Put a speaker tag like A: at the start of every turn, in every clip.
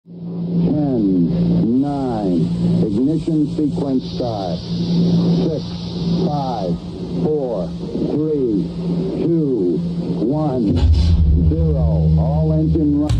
A: 10, 9, ignition sequence start. 6, 5, 4, 3, 2, 1, 0. All engine run.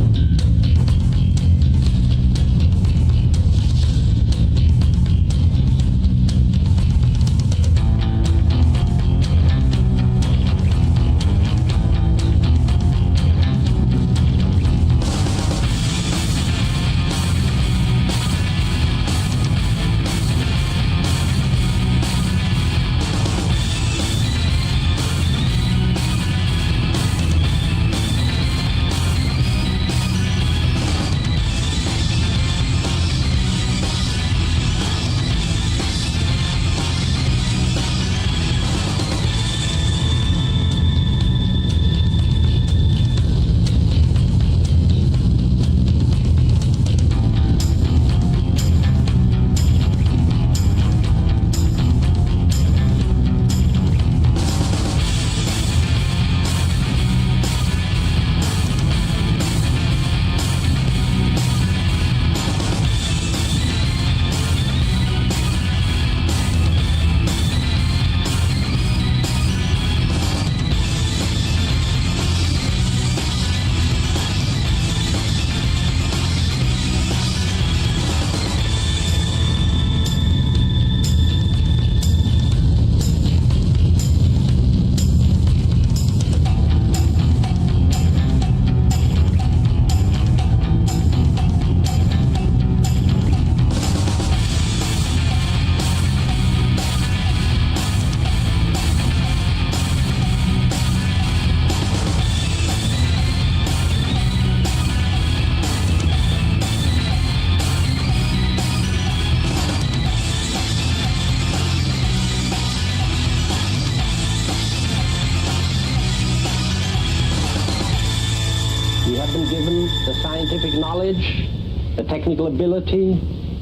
B: We have been given the scientific knowledge, the technical ability,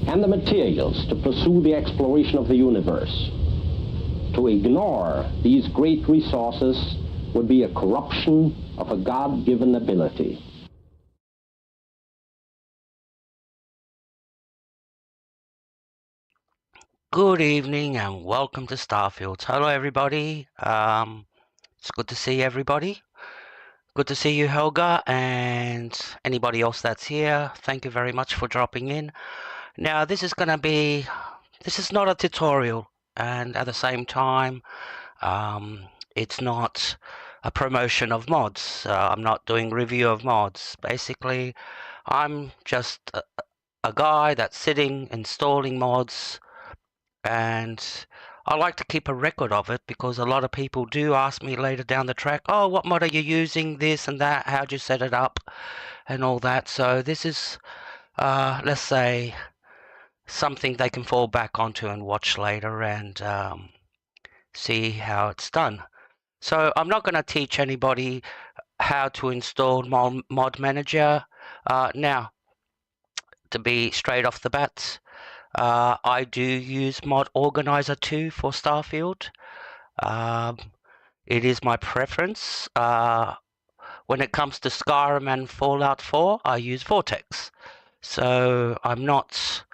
B: and the materials to pursue the exploration of the universe. To ignore these great resources would be a corruption of a God-given ability.
C: Good evening and welcome to Starfield. Hello everybody. It's good to see everybody. Good to see you, Helga, and anybody else that's here. Thank you very much for dropping in. Now this is not a tutorial, and at the same time it's not a promotion of mods. I'm not doing review of mods. Basically I'm just a guy that's sitting installing mods, and I like to keep a record of it because a lot of people do ask me later down the track, oh, what mod are you using, this and that, how'd you set it up and all that. So this is let's say something they can fall back onto and watch later and see how it's done. So I'm not going to teach anybody how to install mod manager. Now, to be straight off the bat, I do use Mod Organizer 2 for Starfield. It is my preference. When it comes to Skyrim and Fallout 4, I use Vortex. So I'm not...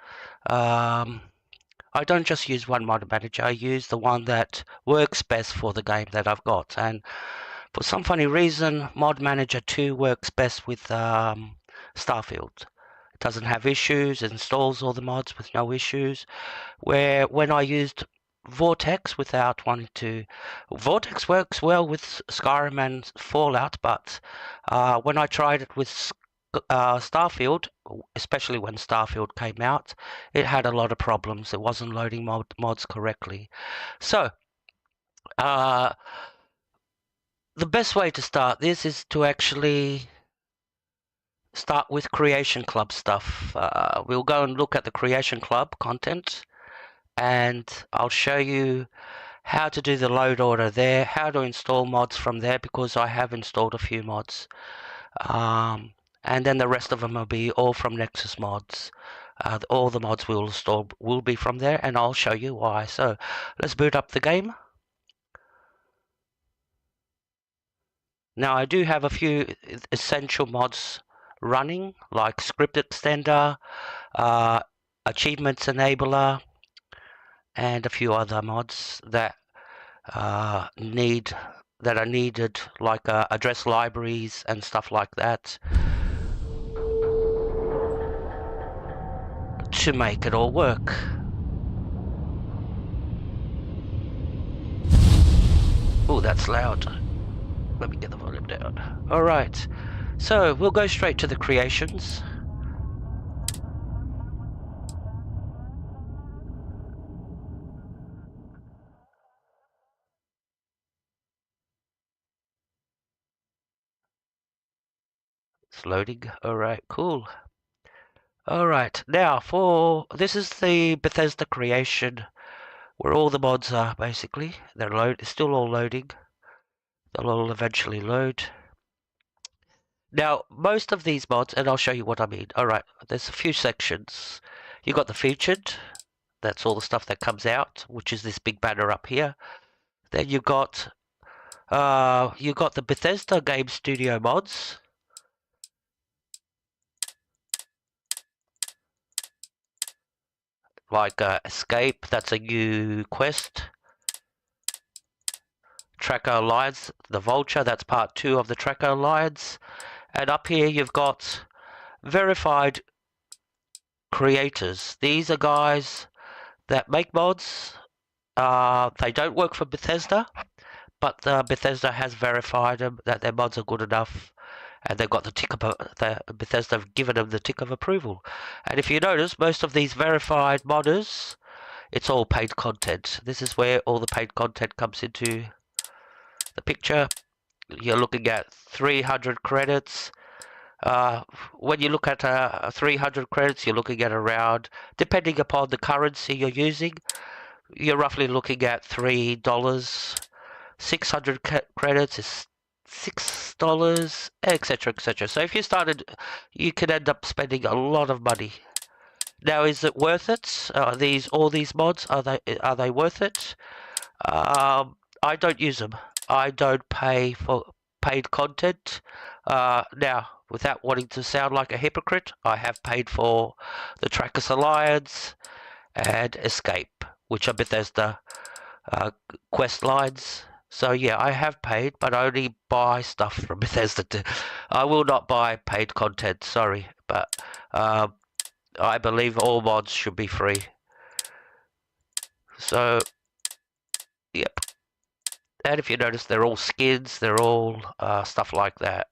C: I don't just use one mod manager, I use the one that works best for the game that I've got. And for some funny reason, Mod Manager 2 works best with Starfield. It doesn't have issues, it installs all the mods with no issues. Where when I used Vortex without wanting to... Vortex works well with Skyrim and Fallout, but when I tried it with Starfield, especially when Starfield came out, it had a lot of problems. It wasn't loading mods correctly. So, the best way to start this is to actually start with Creation Club stuff. We'll go and look at the Creation Club content, and I'll show you how to do the load order there, how to install mods from there, because I have installed a few mods. And then the rest of them will be all from Nexus Mods. All the mods we'll install will be from there, and I'll show you why. So let's boot up the game. Now I do have a few essential mods running, like Script Extender, Achievements Enabler, and a few other mods that are needed, like address libraries and stuff like that, to make it all work. Oh, that's loud. Let me get the volume down. Alright, so we'll go straight to the creations. It's loading. Alright, cool. Alright, now this is the Bethesda creation where all the mods are basically. They're still all loading. They'll all eventually load. Now, most of these mods, and I'll show you what I mean. Alright, there's a few sections. You got the featured, that's all the stuff that comes out, which is this big banner up here. Then you got the Bethesda Game Studio mods. Like Escape, that's a new quest. Tracker Alliance, the Vulture, that's part 2 of the Tracker Alliance. And up here you've got verified creators. These are guys that make mods. They don't work for Bethesda, but Bethesda has verified them that their mods are good enough, and they've got the tick of Bethesda have given them the tick of approval. And if you notice, most of these verified modders, it's all paid content. This is where all the paid content comes into the picture. You're looking at 300 credits. When you look at 300 credits, you're looking at around, depending upon the currency you're using, you're roughly looking at $3. 600 credits is $6, etc., etc. So if you started, you could end up spending a lot of money. Now, is it worth it? All these mods, are they worth it? I don't use them. I don't pay for paid content. Now, without wanting to sound like a hypocrite, I have paid for the Trackers Alliance and Escape, which are Bethesda quest lines. So yeah, I have paid, but I only buy stuff from Bethesda. I will not buy paid content, sorry, but I believe all mods should be free. So, yep. And if you notice, they're all skins, they're all stuff like that.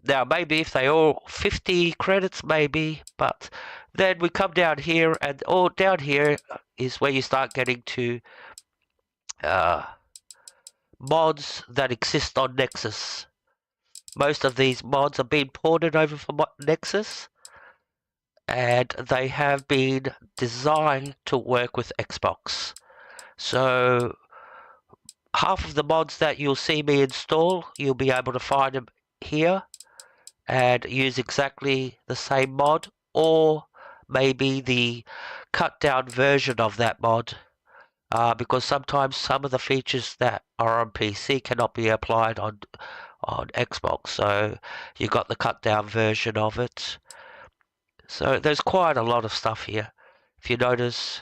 C: Now, maybe if they all 50 credits, maybe, but then we come down here, and down here is where you start getting to mods that exist on Nexus. Most of these mods are being ported over from Nexus, and they have been designed to work with Xbox. So half of the mods that you'll see me install, you'll be able to find them here and use exactly the same mod, or maybe the cut down version of that mod, because sometimes some of the features that are on PC cannot be applied on Xbox, so you got the cut down version of it. So there's quite a lot of stuff here. If you notice,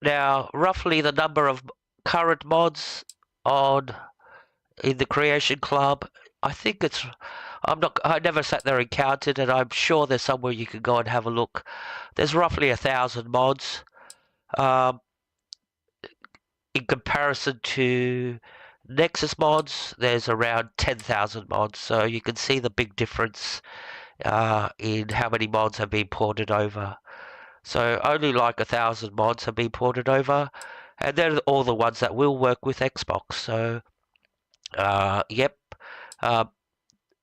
C: now roughly the number of current mods in the Creation Club, I think it's, I never sat there and counted, and I'm sure there's somewhere you can go and have a look. There's roughly 1,000 mods. In comparison to Nexus mods, there's around 10,000 mods, so you can see the big difference in how many mods have been ported over. So only like 1,000 mods have been ported over, and they're all the ones that will work with Xbox. So, yep.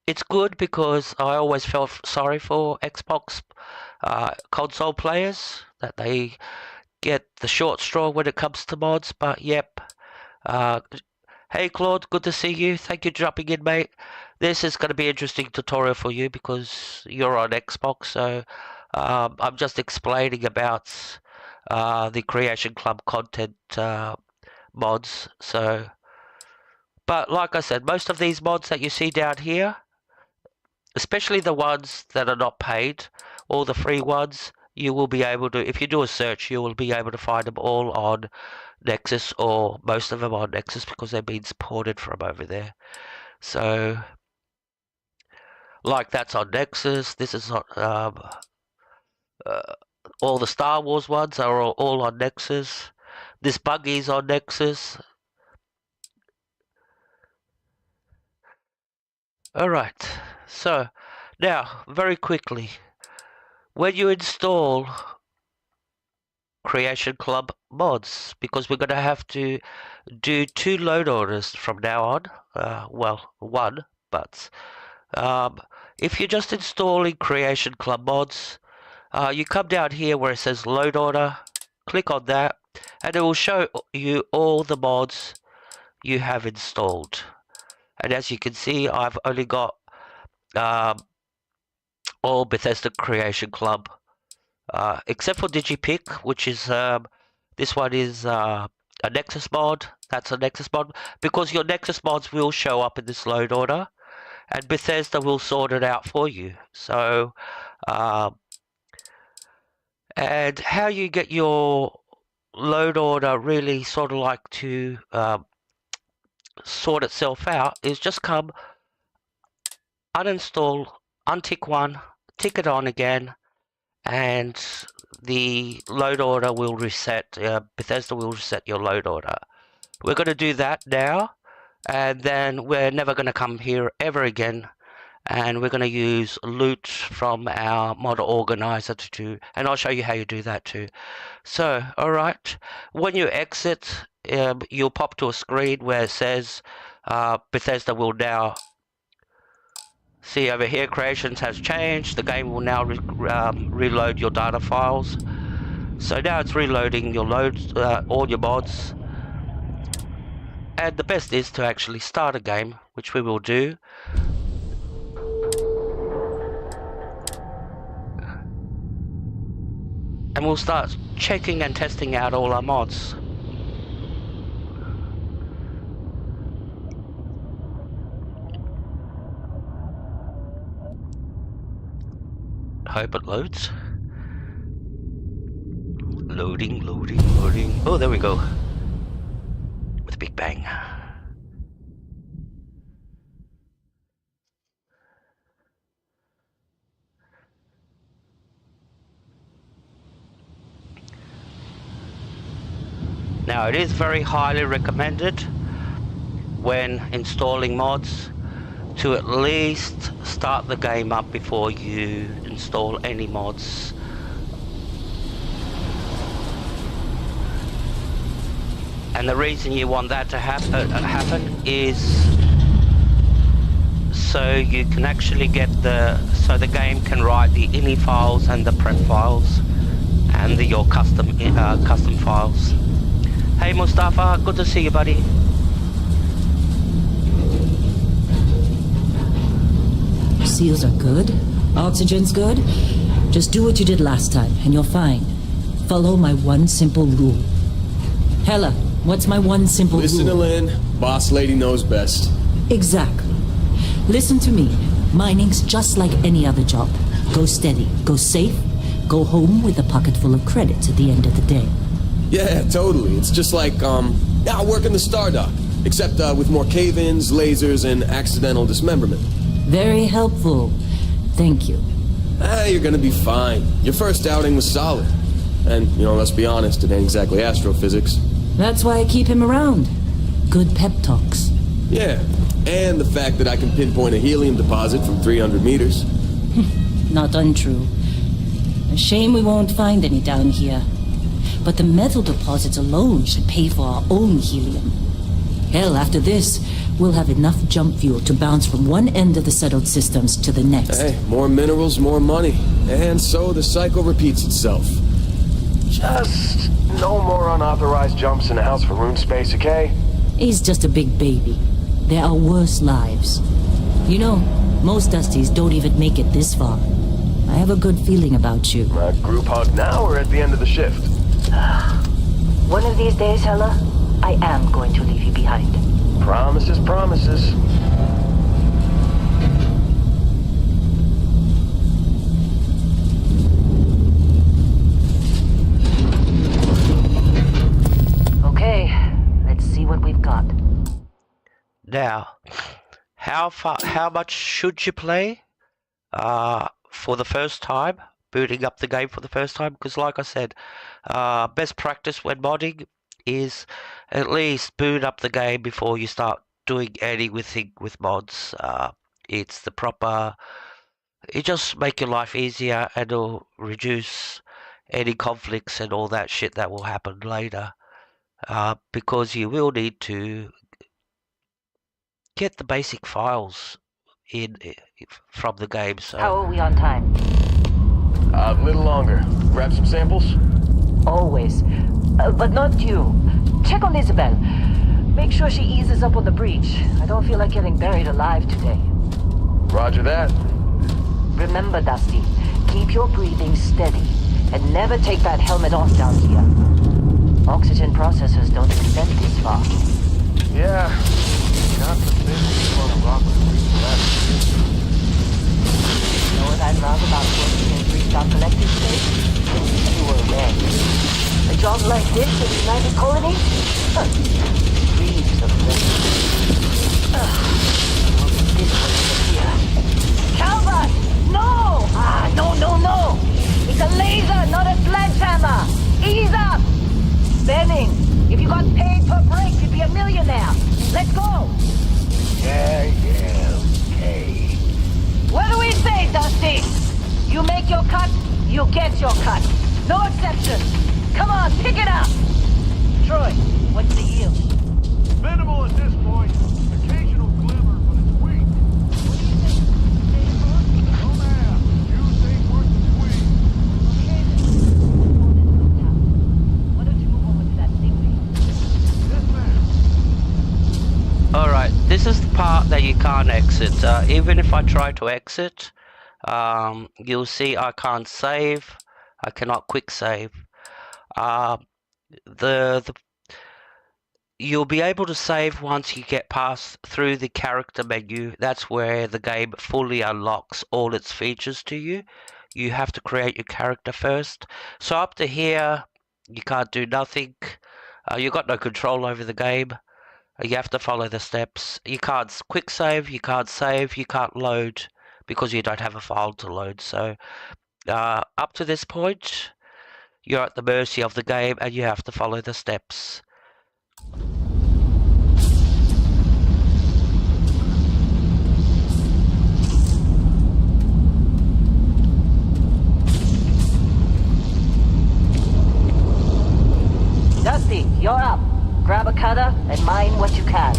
C: It's good because I always felt sorry for Xbox console players, that they get the short straw when it comes to mods, but yep. Hey Claude, good to see you. Thank you for dropping in, mate. This is going to be an interesting tutorial for you because you're on Xbox, so I'm just explaining about the Creation Club content mods. So, But like I said, most of these mods that you see down here, especially the ones that are not paid, all the free ones, you will be able to, if you do a search, you will be able to find them all on Nexus, or most of them on Nexus, because they're being supported from over there. So, like that's on Nexus. This is on, all the Star Wars ones are all on Nexus. This buggy's on Nexus. Alright, so now, very quickly, when you install Creation Club mods, because we're going to have to do 2 load orders from now on, well, 1, but if you're just installing Creation Club mods, you come down here where it says load order, click on that, and it will show you all the mods you have installed. And as you can see, I've only got all Bethesda Creation Club, except for DigiPick, which is this one is a Nexus mod. That's a Nexus mod, because your Nexus mods will show up in this load order, and Bethesda will sort it out for you. So, and how you get your load order really sort of like to sort itself out is just come uninstall, untick one, tick it on again, and the load order will reset. Bethesda will reset your load order. We're going to do that now, and then we're never going to come here ever again, and we're going to use loot from our mod organizer to do, and I'll show you how you do that too. So, alright, when you exit, you'll pop to a screen where it says Bethesda will now, see over here, creations has changed. The game will now reload your data files. So now it's reloading your loads, all your mods. And the best is to actually start a game, which we will do. And we'll start checking and testing out all our mods. Hope it loads. Loading, loading, loading. Oh, there we go. With a big bang. Now, it is very highly recommended when installing mods to at least start the game up before you install any mods. And the reason you want that to happen is so you can actually get so the game can write the ini files and the prep files and your custom files. Hey Mustafa, good to see you, buddy.
D: Seals are good. Oxygen's good. Just do what you did last time, and you're fine. Follow my one simple rule. Hella, what's my one simple rule?
E: Listen to Lynn. Boss lady knows best.
D: Exactly. Listen to me. Mining's just like any other job. Go steady, go safe, go home with a pocket full of credits at the end of the day.
E: Yeah, totally. It's just like, I work in the Stardock. Except with more cave-ins, lasers, and accidental dismemberment.
D: Very helpful. Thank you.
E: You're gonna be fine. Your first outing was solid. And, let's be honest, it ain't exactly astrophysics.
D: That's why I keep him around. Good pep talks.
E: Yeah, and the fact that I can pinpoint a helium deposit from 300 meters.
D: Not untrue. A shame we won't find any down here. But the metal deposits alone should pay for our own helium. Hell, after this, we'll have enough jump fuel to bounce from one end of the settled systems to the next.
E: Hey, more minerals, more money. And so the cycle repeats itself. Just no more unauthorized jumps in the house for room space, okay?
D: He's just a big baby. There are worse lives. Most Dusties don't even make it this far. I have a good feeling about you.
E: A group hug now or at the end of the shift?
D: One of these days, Hella, I am going to leave you behind.
E: Promises, promises.
D: Okay, let's see what we've got.
C: Now, how much should you play for the first time, booting up the game for the first time? Because like I said, best practice when modding is at least boot up the game before you start doing anything with mods. It's the proper, it just make your life easier and it'll reduce any conflicts and all that shit that will happen later. Because you will need to get the basic files in from the game. So
D: How are we on time?
E: A little longer. Grab some samples?
D: Always. But not you. Check on Isabel. Make sure she eases up on the breach. I don't feel like getting buried alive today.
E: Roger that.
D: Remember, Dusty, keep your breathing steady. And never take that helmet off down here. Oxygen processors don't extend this far.
E: Yeah. Not the thing we want to rock with
D: You know what I'd love about working in three-star collective space? You were red. A job like this in the United Colonies? Huh. Dreams of living. This one over here. Calvert! No! No! It's a laser, not a sledgehammer! Ease up! Benning, if you got paid per break, you'd be a millionaire. Let's go!
E: Yeah, okay.
D: What do we say, Dusty? You make your cut, you get your cut. No exceptions. Come on, pick it up. Troy, what's the yield?
E: Minimal at this point. Occasional glimmer, but it's weak.
D: What do you think?
E: No, ma'am. You think worth the squeeze.
D: Why don't you move over to that thing?
E: Yes, ma'am.
C: alright, this is the part that you can't exit. Even if I try to exit, you'll see I can't save. I cannot quick save. You'll be able to save once you get past through the character menu. That's where the game fully unlocks all its features to you. You have to create your character first. So up to here, you can't do nothing. You got no control over the game. You have to follow the steps. You can't quick save, you can't load because you don't have a file to load. So up to this point, you're at the mercy of the game and you have to follow the steps.
D: Dusty, you're up. Grab a cutter and mine what you can.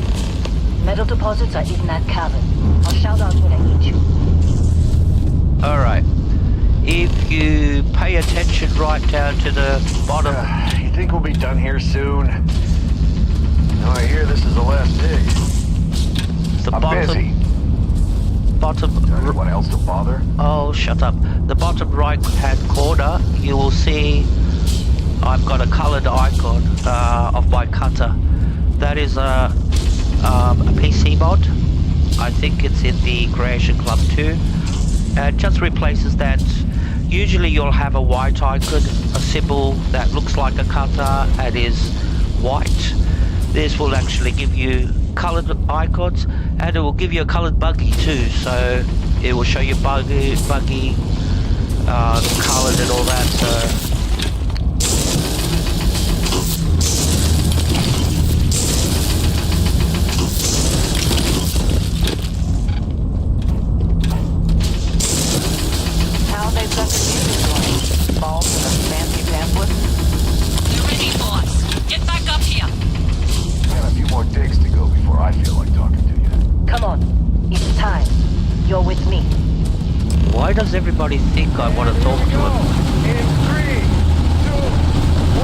D: Metal deposits are in that cavern. I'll shout out when I need you.
C: Alright. If you pay attention right down to the bottom.
E: You think we'll be done here soon? No, I hear this is the last dig.
C: The
E: I'm busy.
C: Bottom.
E: Is there anyone else to bother?
C: Oh, shut up. The bottom right hand corner, you will see I've got a colored icon of my cutter. That is a PC mod. I think it's in the Creation Club too. It just replaces that. Usually you'll have a white icon, a symbol that looks like a cutter and is white. This will actually give you colored icons, and it will give you a colored buggy too. So it will show you buggy colored and all that. So
D: They've got the music going. Balls and a fancy pamphlet.
F: You're ready, boss. Get back up here.
E: Got a few more digs to go before I feel like talking to you.
D: Come on. It's time. You're with me.
C: why does everybody think I want to talk to him?
E: In 3, 2, 1.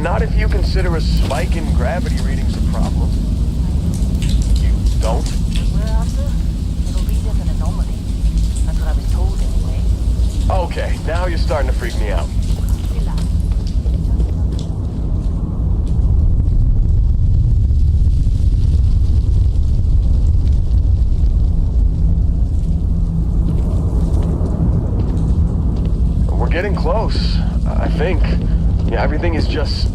E: Not if you consider a spike in gravity readings a problem. You don't?
D: What we're after? It'll read as an anomaly. That's what I was told anyway.
E: Okay, now you're starting to freak me out.
D: Relax.
E: We're getting close, I think. Yeah, everything is just...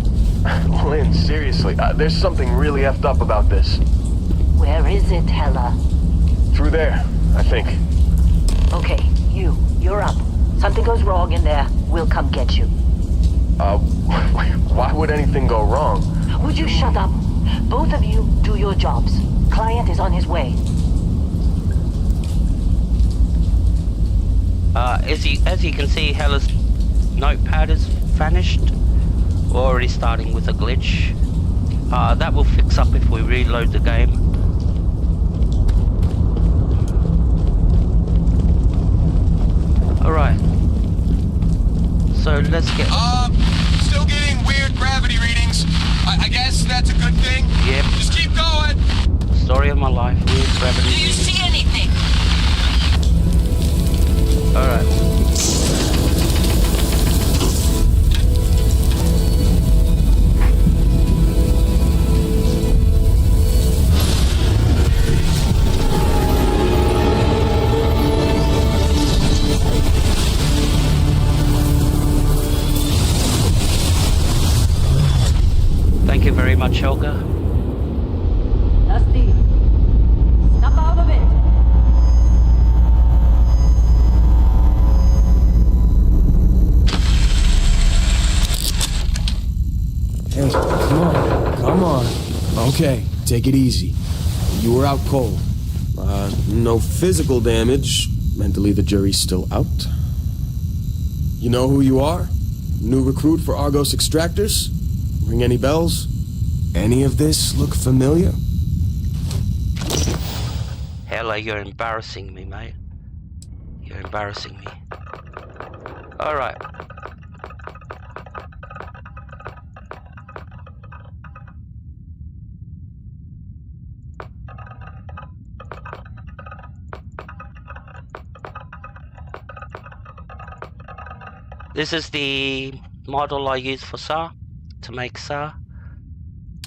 E: Lynn, seriously, there's something really effed up about this.
D: Where is it, Hella?
E: Through there, I think.
D: Okay, you're up. Something goes wrong in there, we'll come get you.
E: Why would anything go wrong?
D: Would you shut up? Both of you do your jobs. Client is on his way.
C: As you can see, Hella's notepad has vanished. We're already starting with a glitch. That will fix up if we reload the game. Alright. So let's get...
E: Still getting weird gravity readings. I guess that's a good thing?
C: Yep.
E: Just keep going!
C: Story of my life, weird gravity
F: Do you
C: reading.
F: see anything?
C: Alright. Thank you very much, Helga.
D: Dusty, snap out of it.
E: Hey, come on. Okay, take it easy. You were out cold. No physical damage. Mentally, the jury's still out. You know who you are? New recruit for Argos Extractors? Ring any bells? Any of this look familiar?
C: Hella, you're embarrassing me, mate. You're embarrassing me. Alright. This is the model I use for SAR, to make SAR.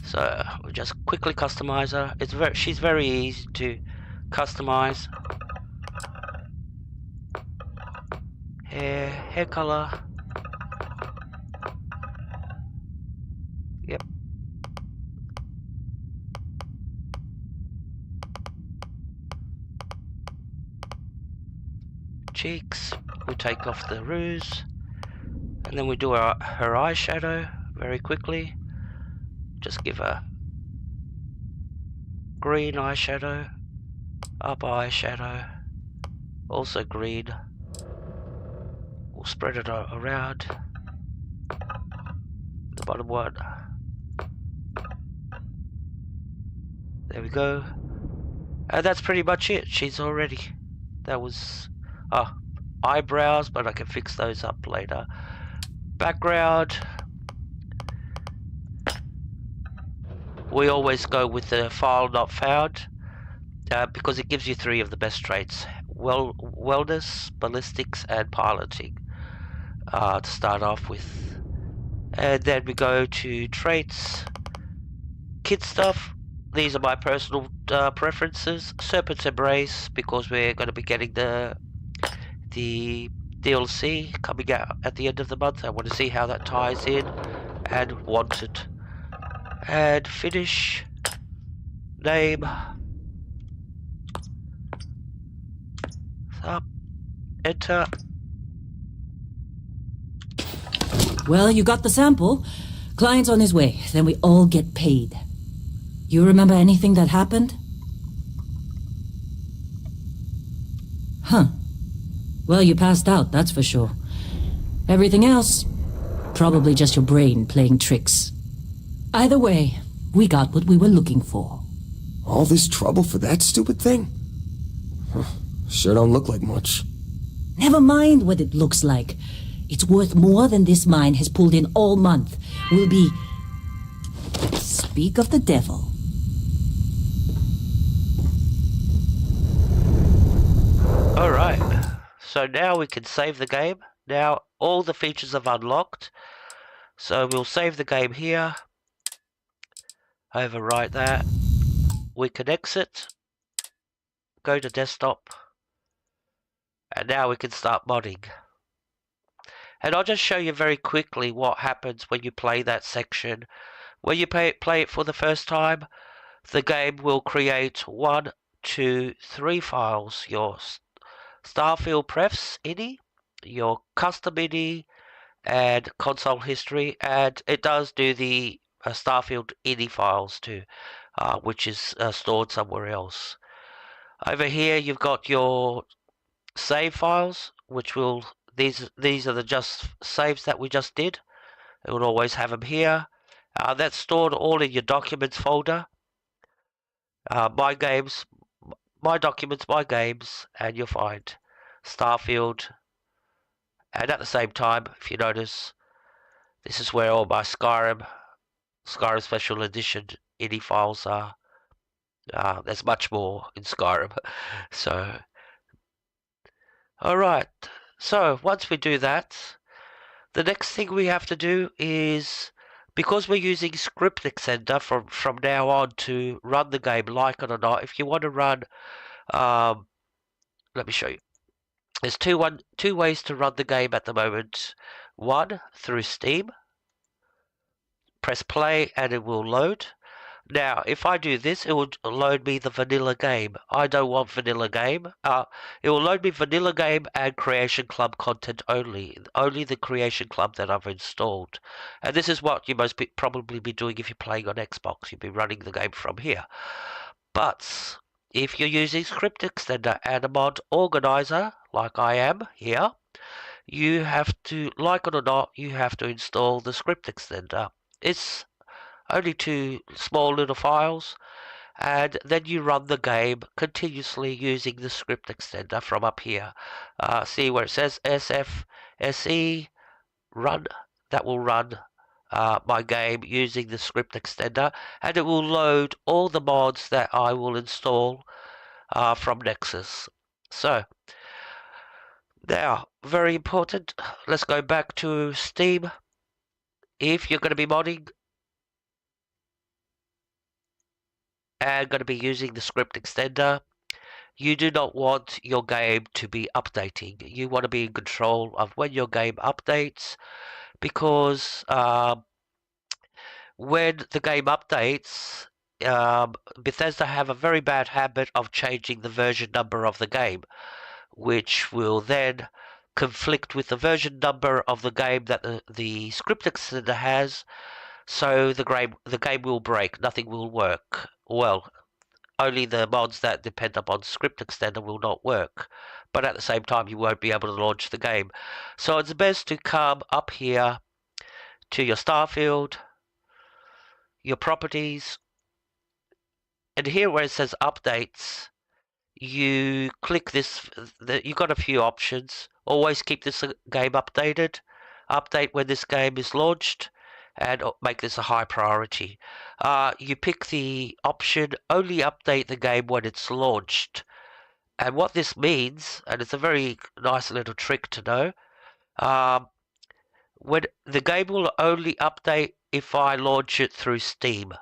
C: So we'll just quickly customize her. She's very easy to customize. Hair color. Yep. Cheeks. We take off the rouge. And then we do her eyeshadow very quickly. Just give her green eyeshadow, upper eyeshadow, also green. We'll spread it around the bottom one. There we go. And that's pretty much it. She's already. That was eyebrows, but I can fix those up later. Background. We always go with the file not found because it gives you 3 of the best traits: wellness, ballistics, and piloting to start off with. And then we go to traits, kit stuff. These are my personal preferences. Serpent's Embrace, because we're going to be getting the DLC coming out at the end of the month. I want to see how that ties in. And Wanted. And finish. Name. Up. Enter.
D: Well, you got the sample. Client's on his way. Then we all get paid. You remember anything that happened? Huh. Well, you passed out, that's for sure. Everything else? Probably just your brain playing tricks. Either way, we got what we were looking for.
E: All this trouble for that stupid thing? Huh. Sure don't look like much.
D: Never mind what it looks like. It's worth more than this mine has pulled in all month. will be... Speak of the devil.
C: Alright, so now we can save the game. Now all the features have unlocked. So we'll save the game here. Overwrite that. We can exit. Go to desktop. And now we can start modding. And I'll just show you very quickly what happens when you play that section. When you play it for the first time, the game will create 1, 2, 3 files. Your Starfield prefs INI, your custom INI, and console history. And it does do the Starfield INI files too, which is stored somewhere else. Over here you've got your save files, which will... These are the just saves that we just did. It will always have them here. That's stored all in your documents folder. My games, my documents, my games, and you'll find Starfield. And at the same time, if you notice, this is where all my Skyrim Special Edition INI files are. There's much more in Skyrim. So, alright. So, once we do that, the next thing we have to do is, because we're using Script Extender from now on to run the game, like it or not, if you want to run, let me show you. There's two ways to run the game at the moment. One, through Steam. Press play and it will load. Now, if I do this, it will load me the vanilla game. I don't want vanilla game. It will load me vanilla game and Creation Club content only. Only the Creation Club that I've installed. And this is what you most probably be doing if you're playing on Xbox. You'll be running the game from here. But if you're using Script Extender and a mod organizer, like I am here, you have to, like it or not, you have to install the Script Extender. It's only 2 small little files, and then you run the game continuously using the Script Extender from up here. See where it says SFSE run? That will run my game using the Script Extender, and it will load all the mods that I will install from Nexus. So, now, very important, let's go back to Steam. If you're going to be modding and going to be using the Script Extender, you do not want your game to be updating. You want to be in control of when your game updates, because when the game updates, Bethesda have a very bad habit of changing the version number of the game, which will then conflict with the version number of the game that the Script Extender has. So the game will break, nothing will work. Well, only the mods that depend upon Script Extender will not work. But at the same time, you won't be able to launch the game. So it's best to come up here to your Starfield, your properties, and here where it says updates, you click this. You've got a few options. Always keep this game updated. Update when this game is launched, and make this a high priority. You pick the option only update the game when it's launched. And what this means, and it's a very nice little trick to know, when the game will only update if I launch it through Steam,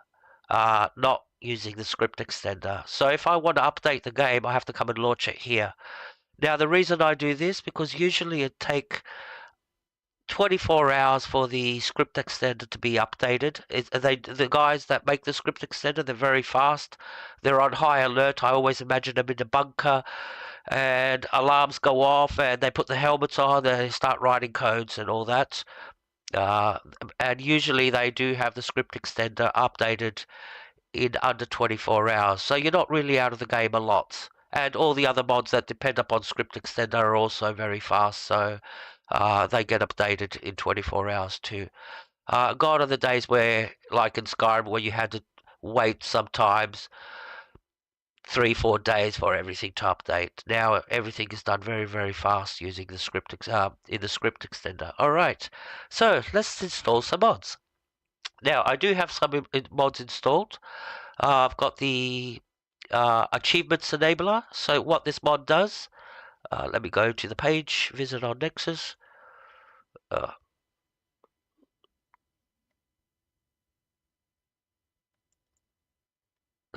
C: not using the Script Extender. So if I want to update the game, I have to come and launch it here. Now the reason I do this, because usually it takes 24 hours for the Script Extender to be updated. The guys that make the Script Extender, they're very fast. They're on high alert. I always imagine them in a bunker, and alarms go off, and they put the helmets on, they start writing codes and all that. And usually they do have the Script Extender updated in under 24 hours. So you're not really out of the game a lot. And all the other mods that depend upon Script Extender are also very fast, so they get updated in 24 hours too. Gone are the days where, like in Skyrim, where you had to wait sometimes 3-4 days for everything to update. Now everything is done very, very fast using the Script in the Script Extender. Alright, so let's install some mods. Now, I do have some mods installed. I've got the achievements enabler. So what this mod does, let me go to the page, visit our Nexus. Let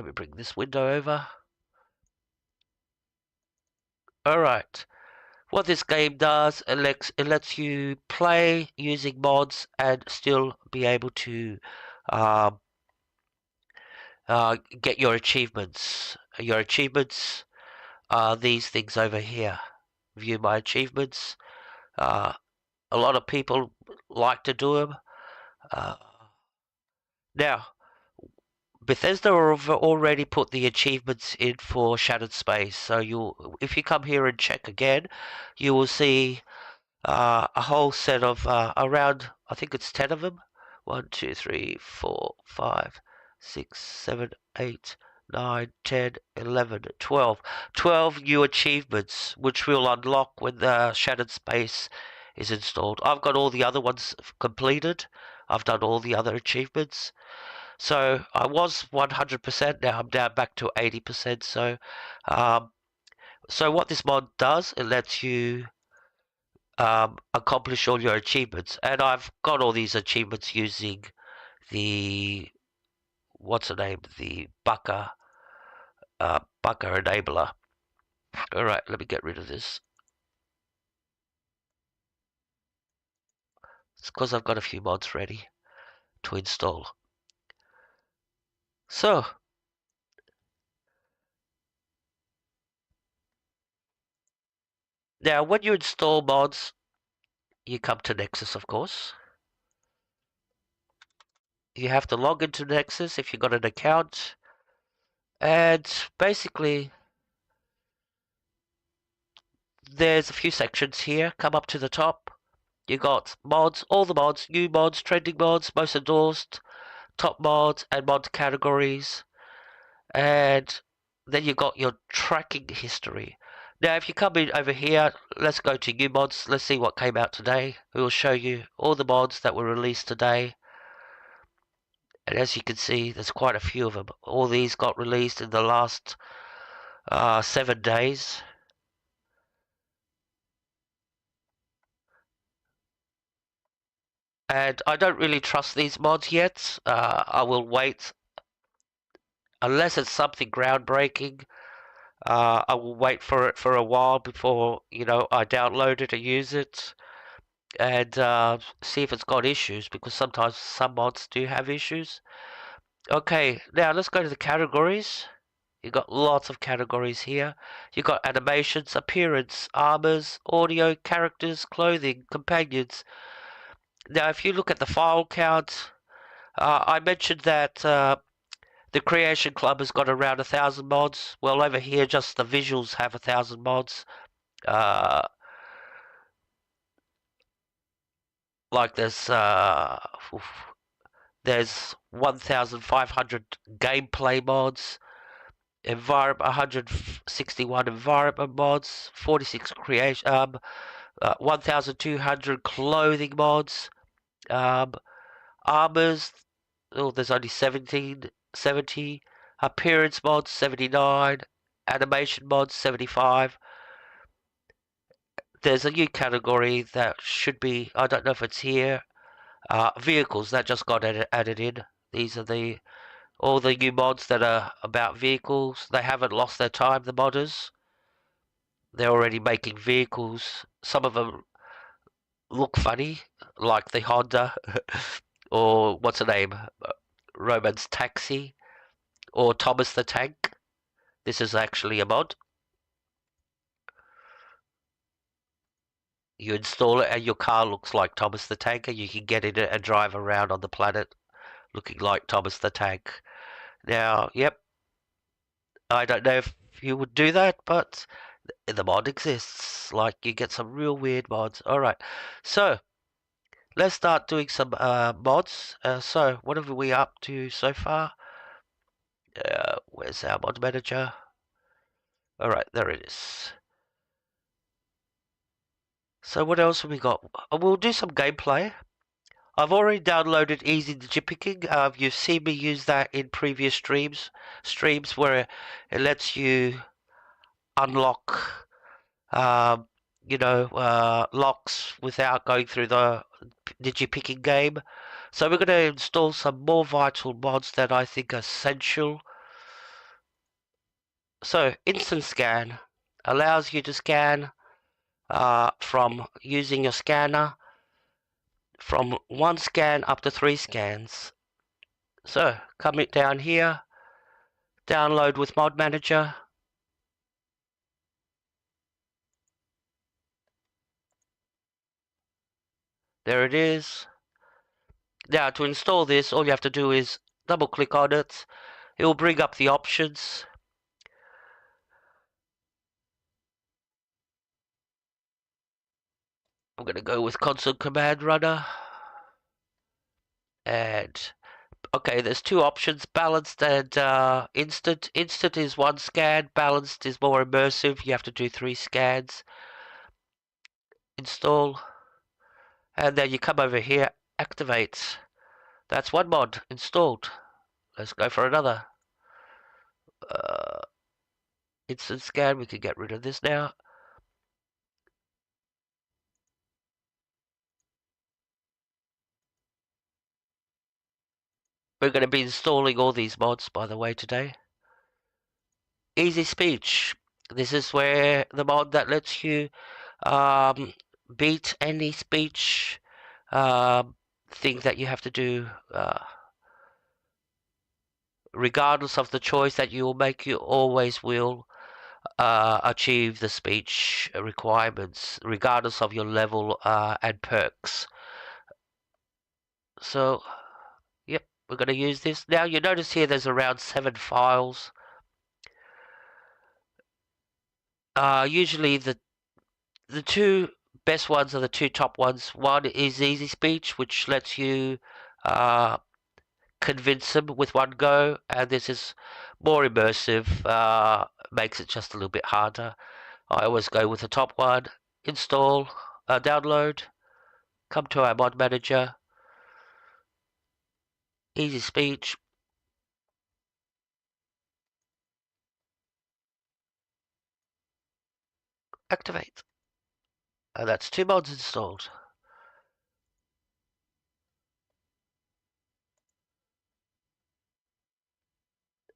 C: me bring this window over. Alright. What this game does, it lets you play using mods and still be able to get your achievements. Your achievements are these things over here. View my achievements. A lot of people like to do them. Now, Bethesda have already put the achievements in for Shattered Space, so if you come here and check again, you will see a whole set of around, I think it's 10 of them. 1, 2, 3, 4, 5, 6, 7, 8, 9, 10, 11, 12. 12 new achievements, which we'll unlock when the Shattered Space is installed. I've got all the other ones completed. I've done all the other achievements. So I was 100%, now I'm down back to 80%. So what this mod does, it lets you accomplish all your achievements. And I've got all these achievements using the, what's the name? The Bucker enabler. Alright, let me get rid of this. It's because I've got a few mods ready to install. So, now when you install mods, you come to Nexus, of course. You have to log into Nexus if you've got an account. And basically, there's a few sections here. Come up to the top. You got mods, all the mods, new mods, trending mods, most endorsed, top mods, and mod categories. And then you got your tracking history. Now, if you come in over here, let's go to new mods. Let's see what came out today. We will show you all the mods that were released today. And as you can see, there's quite a few of them. All these got released in the last 7 days. And I don't really trust these mods yet. I will wait. Unless it's something groundbreaking, I will wait for it for a while before, I download it and use it. And see if it's got issues, because sometimes some mods do have issues. Okay, now let's go to the categories. You got lots of categories here. You got animations, appearance, armors, audio, characters, clothing, companions. Now, if you look at the file count, I mentioned that the Creation Club has got around 1,000 mods. Well, over here, just the visuals have 1,000 mods. Like there's 1,500 gameplay mods, 161 environment mods, 46 creation, 1,200 clothing mods, armors. Oh, there's only 70, appearance mods 79, animation mods 75. There's a new category that should be, I don't know if it's here, vehicles that just got added in. These are all the new mods that are about vehicles. They haven't lost their time, the modders. They're already making vehicles. Some of them look funny, like the Honda, or what's the name? Roman's Taxi, or Thomas the Tank. This is actually a mod. You install it and your car looks like Thomas the Tank, and you can get in it and drive around on the planet looking like Thomas the Tank. Now, yep, I don't know if you would do that, but the mod exists. Like, you get some real weird mods. Alright, so let's start doing some mods. So, what are we up to so far? Where's our mod manager? Alright, there it is. So what else have we got? We'll do some gameplay. I've already downloaded Easy Digipicking. You've seen me use that in previous streams where it lets you unlock, locks without going through the digipicking game. So we're going to install some more vital mods that I think are essential. So instant scan allows you to scan from using your scanner from 1 scan up to 3 scans. So come it down here, download with Mod Manager. There it is. Now to install this, all you have to do is double click on it. It will bring up the options. I'm going to go with console command runner. And okay, there's 2 options, balanced and instant. Instant is 1 scan, balanced is more immersive. You have to do 3 scans. Install. And then you come over here, activate. That's 1 mod installed. Let's go for another. Instant scan, we can get rid of this now. We're going to be installing all these mods, by the way, today. Easy speech. This is where the mod that lets you beat any speech thing that you have to do, regardless of the choice that you will make. You always will achieve the speech requirements, regardless of your level and perks. So, yep, we're going to use this. Now, you notice here there's around 7 files. Usually the 2 best ones are the 2 top ones. One is Easy Speech, which lets you convince them with 1 go, and this is more immersive, makes it just a little bit harder. I always go with the top one. Install, download, come to our mod manager, Easy Speech, activate. And that's 2 mods installed.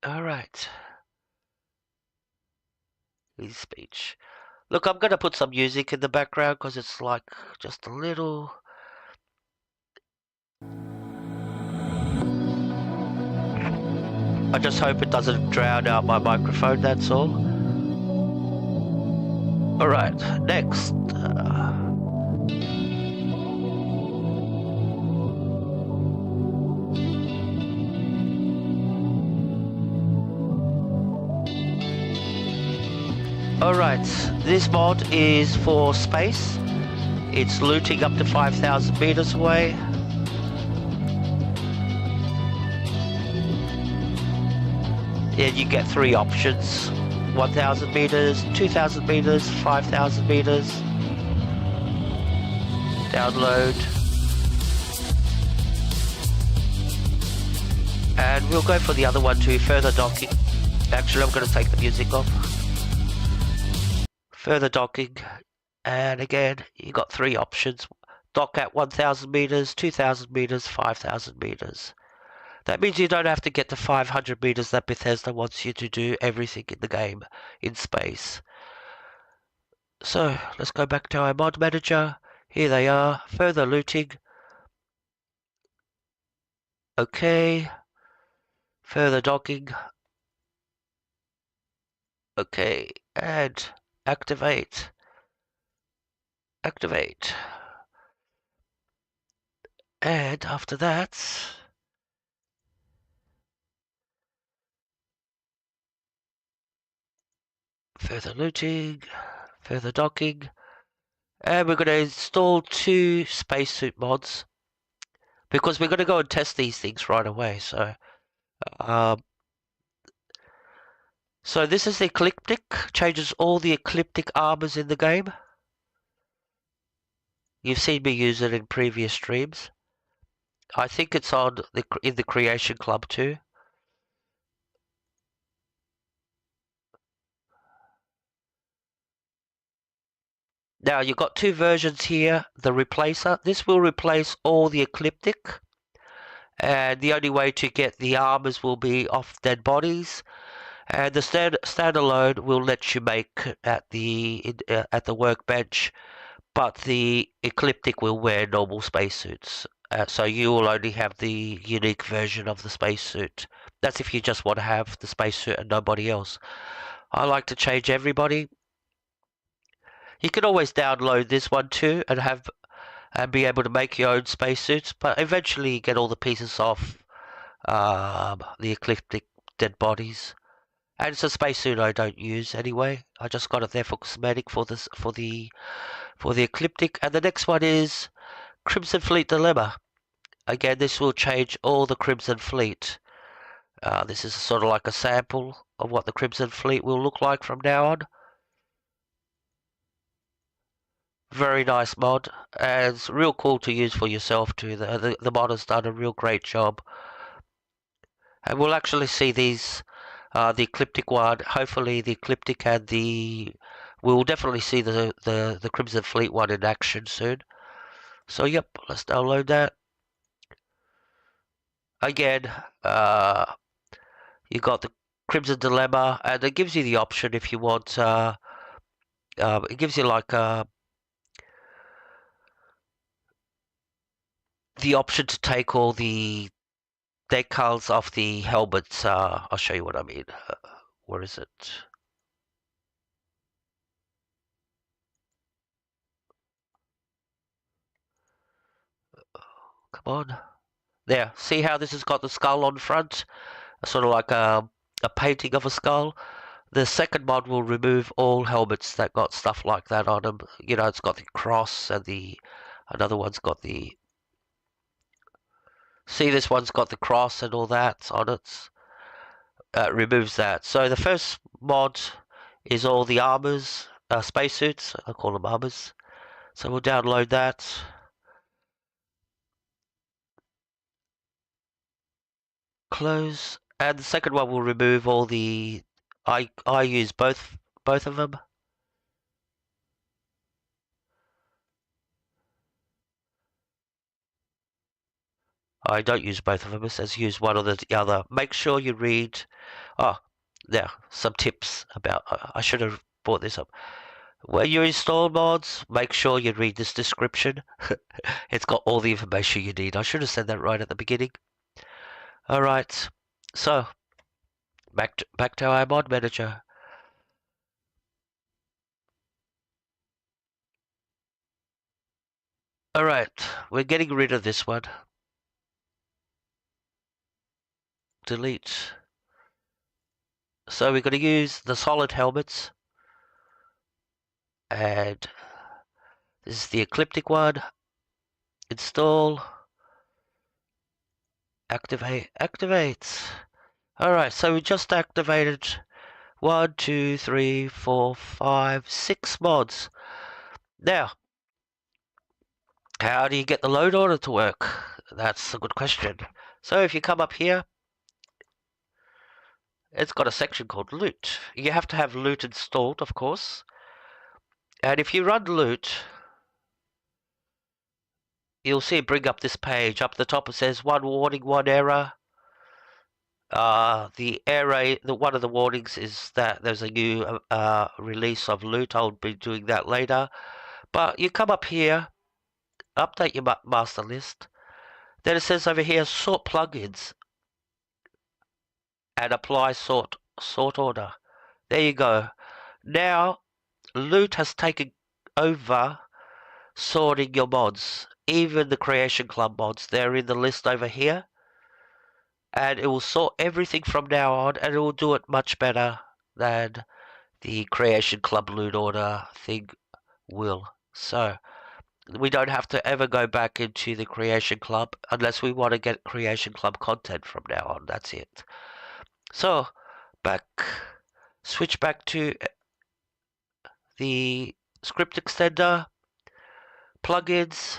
C: Alright. Easy Speech. Look, I'm going to put some music in the background because it's like just a little... I just hope it doesn't drown out my microphone, that's all. Alright, next. Alright, this mod is for space. It's looting up to 5,000 meters away. And you get 3 options. 1,000 meters, 2,000 meters, 5,000 meters. Download. And we'll go for the other one too, further docking. Actually, I'm going to take the music off. Further docking. And again, you got 3 options. Dock at 1,000 meters, 2,000 meters, 5,000 meters. That means you don't have to get to 500 meters that Bethesda wants you to do everything in the game in space. So, let's go back to our mod manager. Here they are, further looting. Okay. Further docking. Okay, and activate. Activate. And after that... further looting, further docking, and we're going to install 2 spacesuit mods because we're going to go and test these things right away. So this is the ecliptic, changes all the ecliptic armors in the game. You've seen me use it in previous streams. I think it's on in the Creation Club too. Now you've got two versions here. The replacer. This will replace all the ecliptic, and the only way to get the armors will be off dead bodies. And the standalone will let you make at the workbench, but the ecliptic will wear normal spacesuits. So you will only have the unique version of the spacesuit. That's if you just want to have the spacesuit and nobody else. I like to change everybody. You can always download this one too and be able to make your own spacesuits, but eventually you get all the pieces off the ecliptic dead bodies. And it's a spacesuit I don't use anyway. I just got it there for cosmetic for the ecliptic. And the next one is Crimson Fleet Dilemma. Again, this will change all the Crimson Fleet. This is sort of like a sample of what the Crimson Fleet will look like from now on. Very nice mod, and it's real cool to use for yourself too. The mod has done a real great job. And we'll actually see these, the Ecliptic one, hopefully the Ecliptic and we'll definitely see the Crimson Fleet one in action soon. So yep, let's download that. Again, you got the Crimson Dilemma, and it gives you the option if you want, it gives you like the option to take all the decals off the helmets. I'll show you what I mean. Where is it? Come on. There. See how this has got the skull on front? Sort of like a painting of a skull. The second mod will remove all helmets that got stuff like that on them. You know, it's got the cross and another one's got the. See, this one's got the cross and all that on it. Removes that. So the first mod is all the armors, spacesuits. I call them armors. So we'll download that. Close. And the second one will remove all the. I use both of them. I don't use both of them. It says use one or the other. Make sure you read. Oh, there. Some tips about. I should have brought this up. When you install mods, make sure you read this description. It's got all the information you need. I should have said that right at the beginning. All right. So back to our mod manager. All right, we're getting rid of this one. Delete. So we're going to use the solid helmets, and this is the ecliptic one. Install. Activate. All right, so we just activated 1, 2, 3, 4, 5, 6 mods. Now, how do you get the load order to work? That's a good question. So if you come up here, it's got a section called loot. You have to have loot installed, of course. And if you run loot, you'll see it bring up this page. Up the top it says 1 warning, 1 error. The error, one of the warnings is that there's a new release of loot. I'll be doing that later. But you come up here, update your master list. Then it says over here, sort plugins and apply sort order. There you go. Now, loot has taken over sorting your mods. Even the Creation Club mods, they're in the list over here. And it will sort everything from now on, and it will do it much better than the Creation Club loot order thing will. So, we don't have to ever go back into the Creation Club unless we want to get Creation Club content from now on. That's it. So, switch back to the script extender, plugins,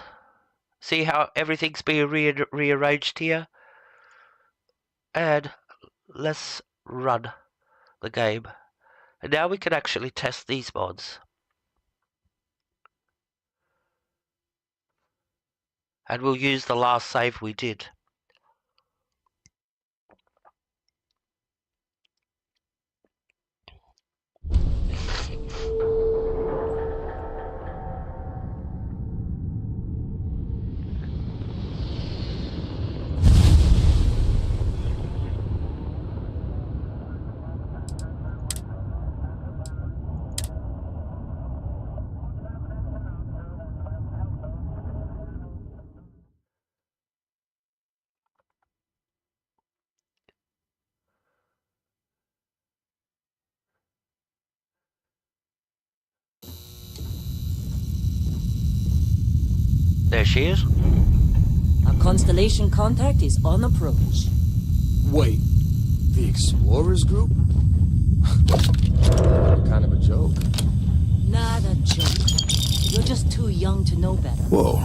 C: See how everything's being rearranged here? And let's run the game. And now we can actually test these mods. And we'll use the last save we did. There she is.
D: Our constellation contact is on approach.
E: Wait, the Explorers group? Kind of a joke.
D: Not a joke. You're just too young to know better.
E: Whoa.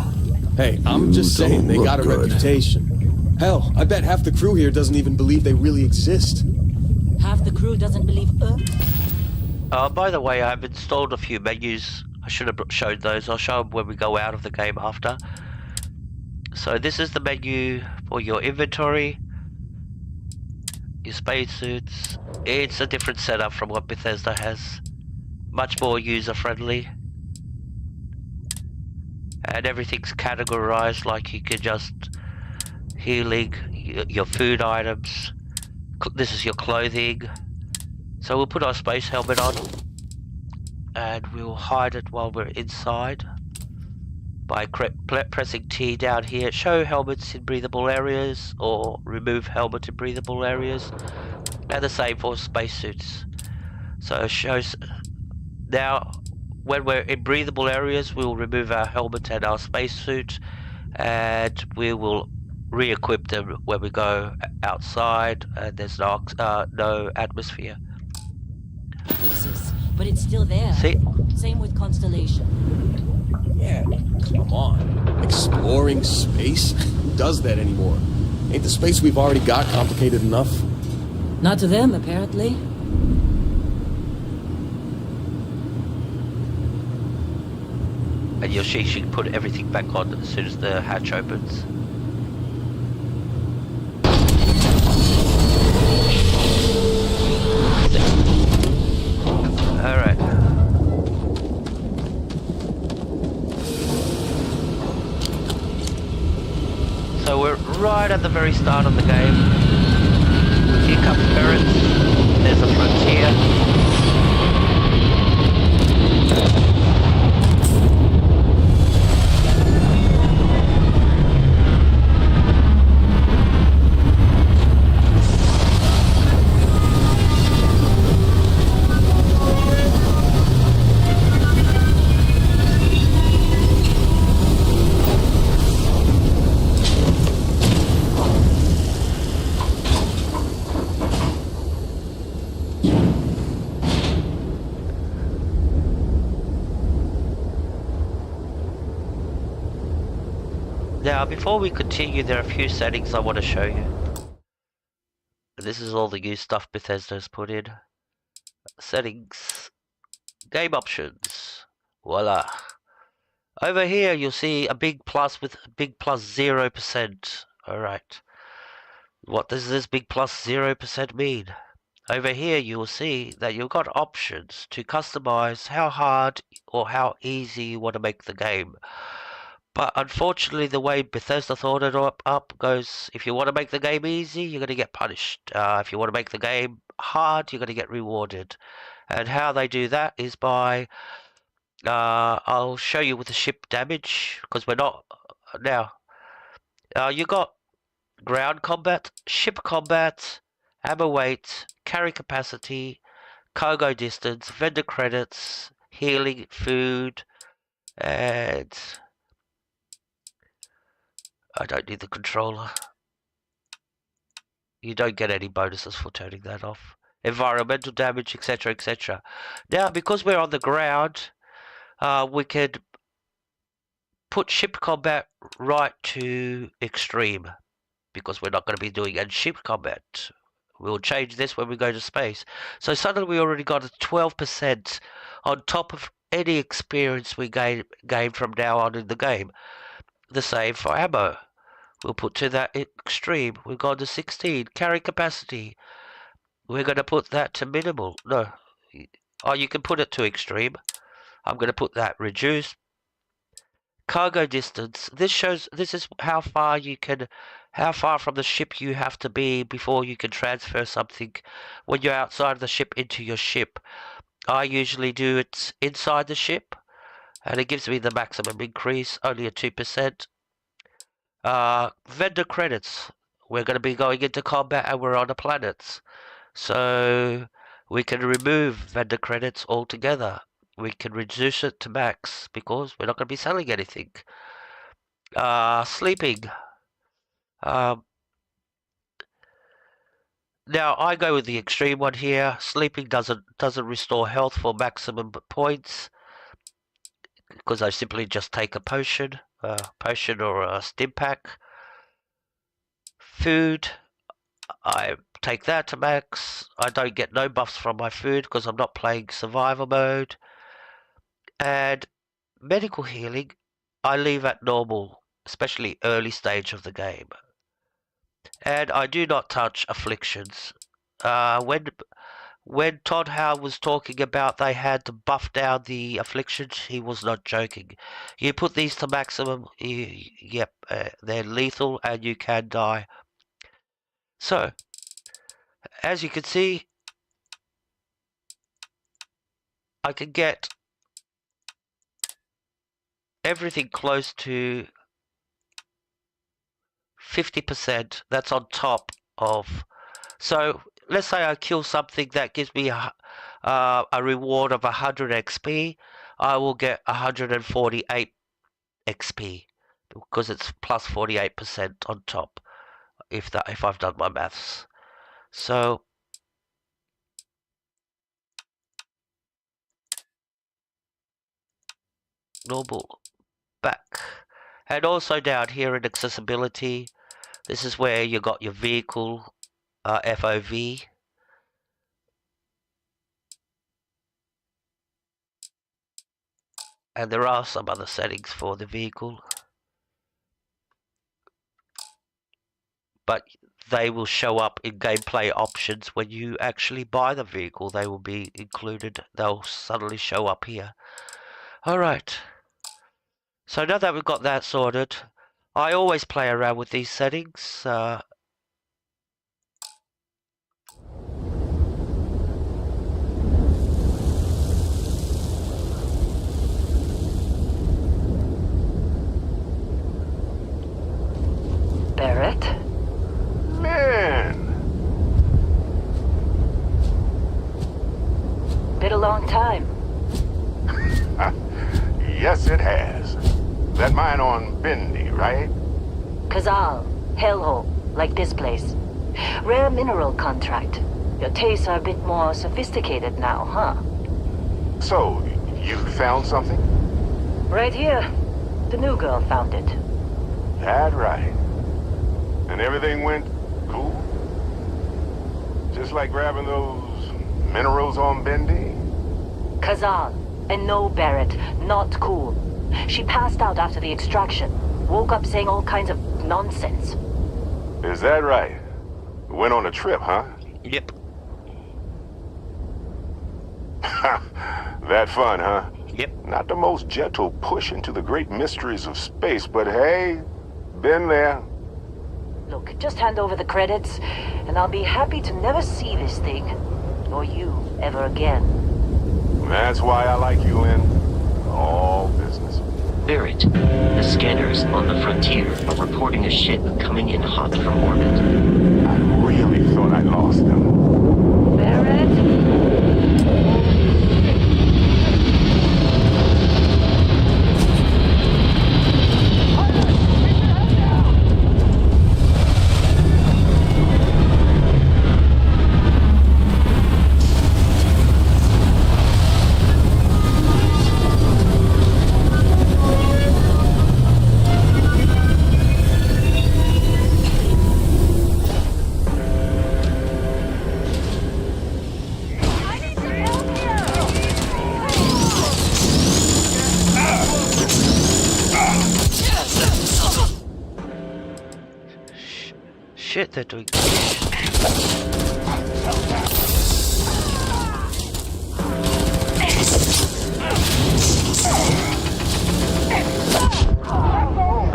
E: Hey, I'm just saying, they got a reputation. Hell, I bet half the crew here doesn't even believe they really exist.
D: Half the crew doesn't believe Earth.
C: By the way, I've installed a few menus. I should have showed those. I'll show them when we go out of the game after. So this is the menu for your inventory, your spacesuits. It's a different setup from what Bethesda has. Much more user-friendly. And everything's categorized, like you can just healing, your food items. This is your clothing. So we'll put our space helmet on. And we'll hide it while we're inside. By pressing T down here, show helmets in breathable areas or remove helmet in breathable areas, and the same for spacesuits. So it shows now when we're in breathable areas, we'll remove our helmet and our spacesuit, and we will re-equip them when we go outside and there's no atmosphere.
D: Exists, but it's still there.
C: See?
D: Same with constellation.
E: Yeah, come on. Exploring space? Who does that anymore? Ain't the space we've already got complicated enough?
D: Not to them, apparently.
C: And you'll see she can put everything back on as soon as the hatch opens. Alright. So we're right at the very start of the game. Here comes Ferret. There's a frontier. Now, before we continue, there are a few settings I want to show you. This is all the new stuff Bethesda's put in. Settings. Game options. Voila. Over here, you'll see a big plus with a big plus 0%. Alright. What does this big plus 0% mean? Over here, you will see that you've got options to customize how hard or how easy you want to make the game. But unfortunately, the way Bethesda thought it up goes, if you want to make the game easy, you're going to get punished. If you want to make the game hard, you're going to get rewarded. And how they do that is by, I'll show you with the ship damage, because we're not, now, you got ground combat, ship combat, ammo weight, carry capacity, cargo distance, vendor credits, healing, food, and I don't need the controller. You don't get any bonuses for turning that off. Environmental damage, etc, etc. Now, because we're on the ground, we could put ship combat right to extreme, because we're not going to be doing any ship combat. We'll change this when we go to space. So suddenly we already got a 12% on top of any experience we gain from now on in the game. The same for ammo. We'll put to that extreme. We've gone to 16. Carry capacity. We're going to put that to minimal. No. Oh, you can put it to extreme. I'm going to put that reduced. Cargo distance. This is how far from the ship you have to be before you can transfer something when you're outside the ship into your ship. I usually do it inside the ship, and it gives me the maximum increase, only a 2%. Vendor credits. We're going to be going into combat and we're on the planets. So we can remove vendor credits altogether. We can reduce it to max because we're not going to be selling anything. Sleeping. Now I go with the extreme one here. Sleeping doesn't restore health for maximum points because I simply just take a potion or a stim pack. Food, I take that to max. I don't get no buffs from my food because I'm not playing survival mode. And medical healing, I leave at normal, especially early stage of the game. And I do not touch afflictions. When Todd Howe was talking about they had to buff down the afflictions, he was not joking. You put these to maximum, they're lethal and you can die. So, as you can see, I can get everything close to 50%. That's on top of. So let's say I kill something that gives me a reward of 100 XP. I will get 148 XP because it's plus 48% on top. If I've done my maths. So normal back. And also down here in accessibility, this is where you got your vehicle FOV. And there are some other settings for the vehicle. But they will show up in gameplay options when you actually buy the vehicle. They will be included. They'll suddenly show up here. Alright. So now that we've got that sorted, I always play around with these settings.
D: Barrett?
A: Man!
D: Been a long time.
A: Yes, it has. That mine on Bendy, right?
D: Kazal, hellhole, like this place. Rare mineral contract. Your tastes are a bit more sophisticated now, huh?
A: So, you found something?
D: Right here. The new girl found it.
A: That right. And everything went cool? Just like grabbing those minerals on Bendy?
D: Kazal, and no Barrett, not cool. She passed out after the extraction. Woke up saying all kinds of nonsense.
A: Is that right? Went on a trip, huh?
C: Yep.
A: That fun, huh?
C: Yep.
A: Not the most gentle push into the great mysteries of space, but hey, been there.
D: Look, just hand over the credits, and I'll be happy to never see this thing, or you, ever again.
A: That's why I like you, Lynn. All business.
G: Barrett, the scanners on the frontier are reporting a ship coming in hot from orbit.
A: I really thought I lost them.
D: Barrett?
C: shit, they're doing shit.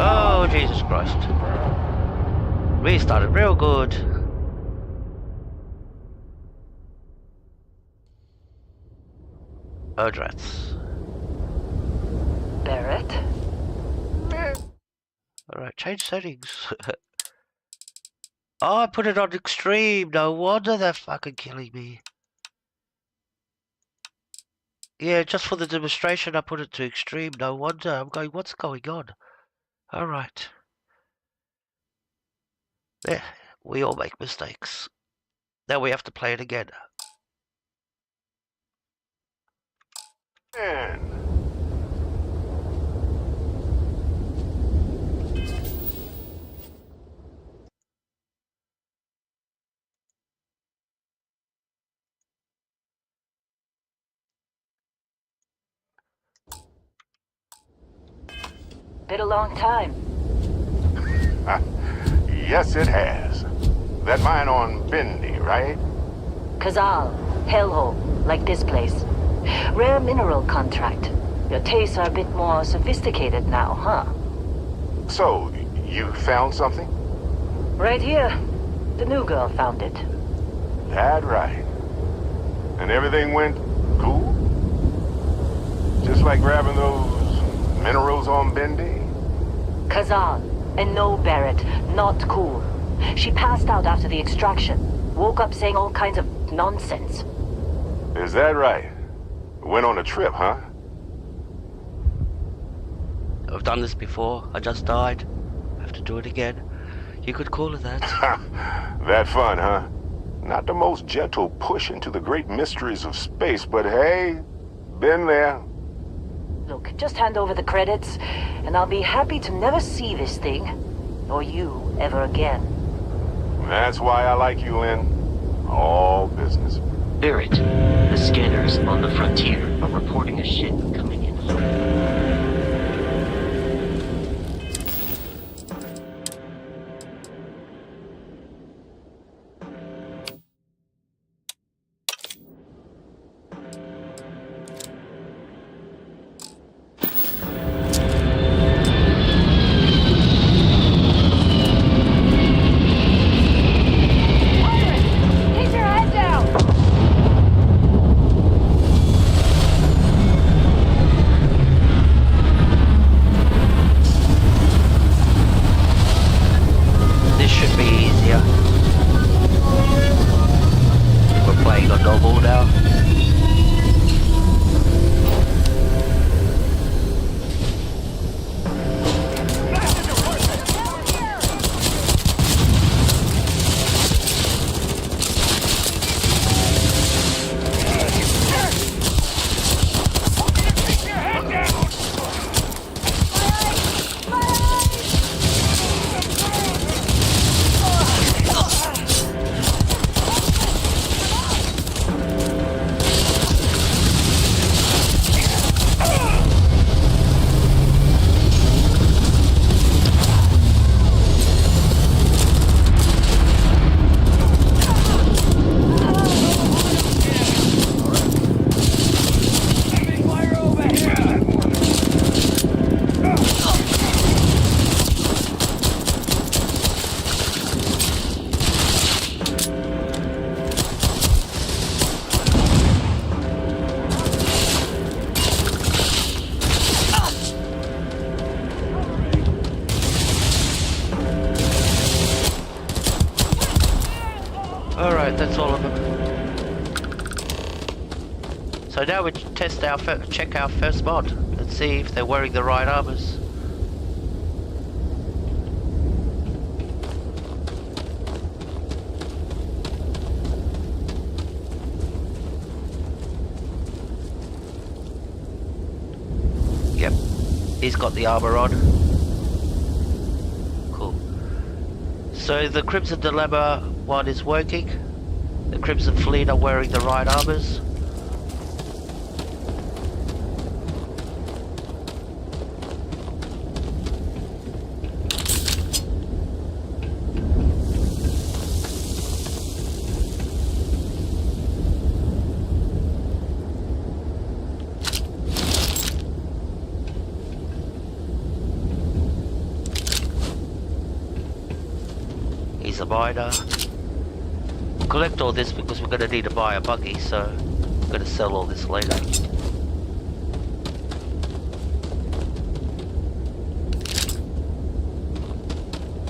C: Oh, Jesus Christ. We started real good. Oh, drats.
H: Barrett?
C: Alright, change settings. Oh, I put it on extreme. No wonder they're fucking killing me. Yeah, just for the demonstration, I put it to extreme. No wonder. I'm going, what's going on? Alright. Yeah, we all make mistakes. Now we have to play it again.
A: Man.
H: Been a long time.
A: Yes, it has. That mine on Bendy, right?
H: Kazal, hellhole, like this place. Rare mineral contract. Your tastes are a bit more sophisticated now, huh?
A: So, you found something?
H: Right here. The new girl found it.
A: That right. And everything went cool? Just like grabbing those minerals on Bendy?
H: Kazal, and no Barrett, not cool. She passed out after the extraction. Woke up saying all kinds of nonsense.
A: Is that right? Went on a trip, huh?
C: I've done this before. I just died. I have to do it again. You could call it that.
A: That fun, huh? Not the most gentle push into the great mysteries of space, but hey, been there.
H: Look, just hand over the credits, and I'll be happy to never see this thing, or you, ever again.
A: That's why I like you, Lynn. All business.
G: Barrett, the scanners on the frontier are reporting a ship coming in hot.
H: Keep your head down!
C: This should be easier. We're playing on normal now. Alright, that's all of them. So now we test our check our first mod. Let's see if they're wearing the right armors. Yep, he's got the armor on. Cool. So the Crimson Dilemma one is working. The Crimson Fleet are wearing the right armors. provider. We'll collect all this because we're going to need to buy a buggy, so I'm going to sell all this later.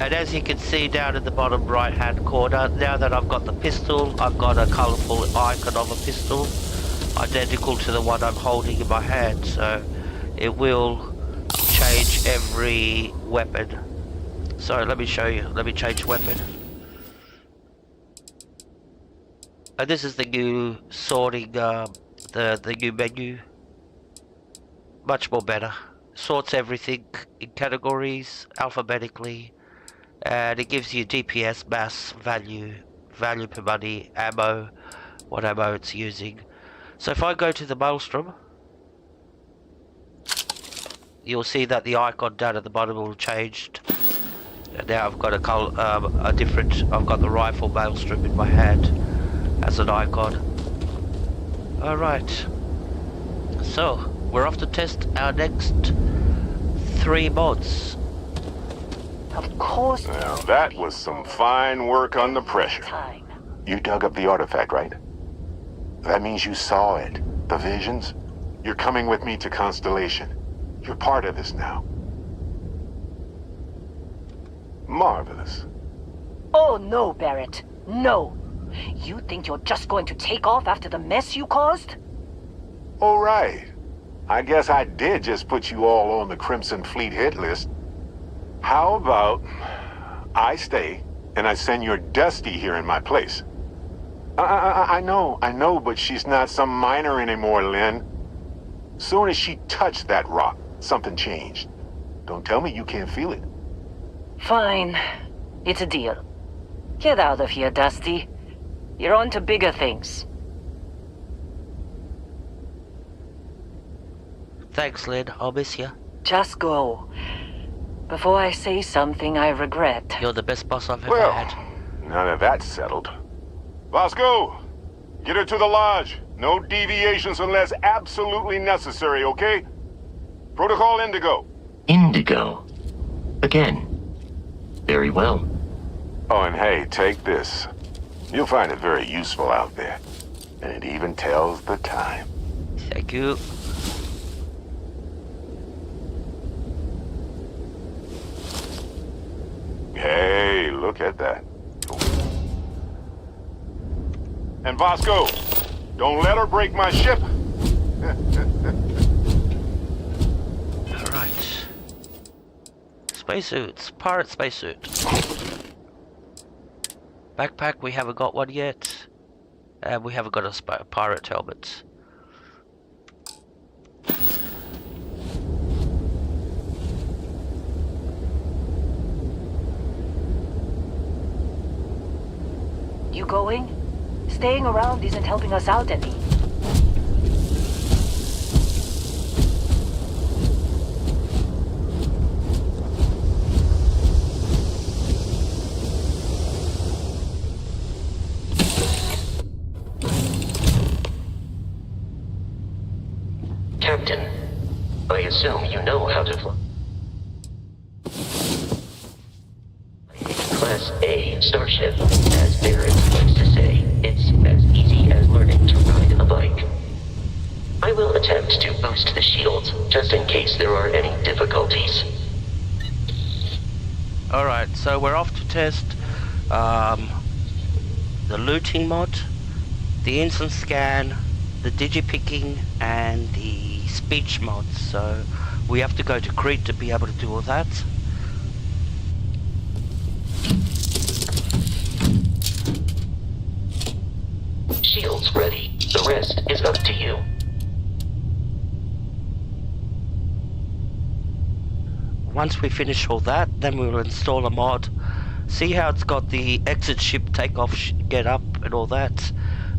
C: And as you can see down in the bottom right hand corner, now that I've got the pistol, I've got a colourful icon of a pistol, identical to the one I'm holding in my hand, so it will change every weapon. So let me show you, let me change weapon. And this is the new sorting, the new menu. Much more better. Sorts everything in categories, alphabetically. And it gives you DPS, mass, value per money, ammo, what ammo it's using. So if I go to the Maelstrom, you'll see that the icon down at the bottom will changed. And now I've got a different, I've got the rifle Maelstrom in my hand as an icon. Alright, so we're off to test our next 3 mods.
H: Of course.
A: Now that was some fine work under pressure.
H: Time.
A: You dug up the artifact, right? That means you saw it. The visions? You're coming with me to Constellation. You're part of this now. Marvelous.
H: Oh no, Barrett. No. You think you're just going to take off after the mess you caused?
A: All right. I guess I did just put you all on the Crimson Fleet hit list. How about I stay and I send your Dusty here in my place? I know, but she's not some miner anymore, Lynn. Soon as she touched that rock, something changed. Don't tell me you can't feel it.
H: Fine. It's a deal. Get out of here, Dusty. You're on to bigger things.
C: Thanks, Lynn. I'll miss you.
H: Just go. Before I say something I regret.
C: You're the best boss I've ever
A: Well,
C: had.
A: now that that's settled. Vasco, get her to the lodge. No deviations unless absolutely necessary, okay? Protocol Indigo.
G: Indigo. Again. Very well.
A: Oh, and hey, take this. You'll find it very useful out there. And it even tells the time.
C: Thank you.
A: Hey, look at that. And Vasco, don't let her break my ship.
C: Alright. Spacesuits. Pirate spacesuit. Backpack, we haven't got one yet. And we haven't got a pirate helmet.
H: You going? Staying around isn't helping us out any.
G: Captain, I assume you know how to fly. Class A starship. As Barrett likes to say, it's as easy as learning to ride a bike. I will attempt to boost the shields, just in case there are any difficulties.
C: Alright, so we're off to test the looting mod, the instant scan, the digipicking, and the speech mod. So we have to go to Crete to be able to do all that.
G: Shields ready. The rest is up to you.
C: Once we finish all that, then we will install a mod. See how it's got the exit ship, takeoff, get up, and all that.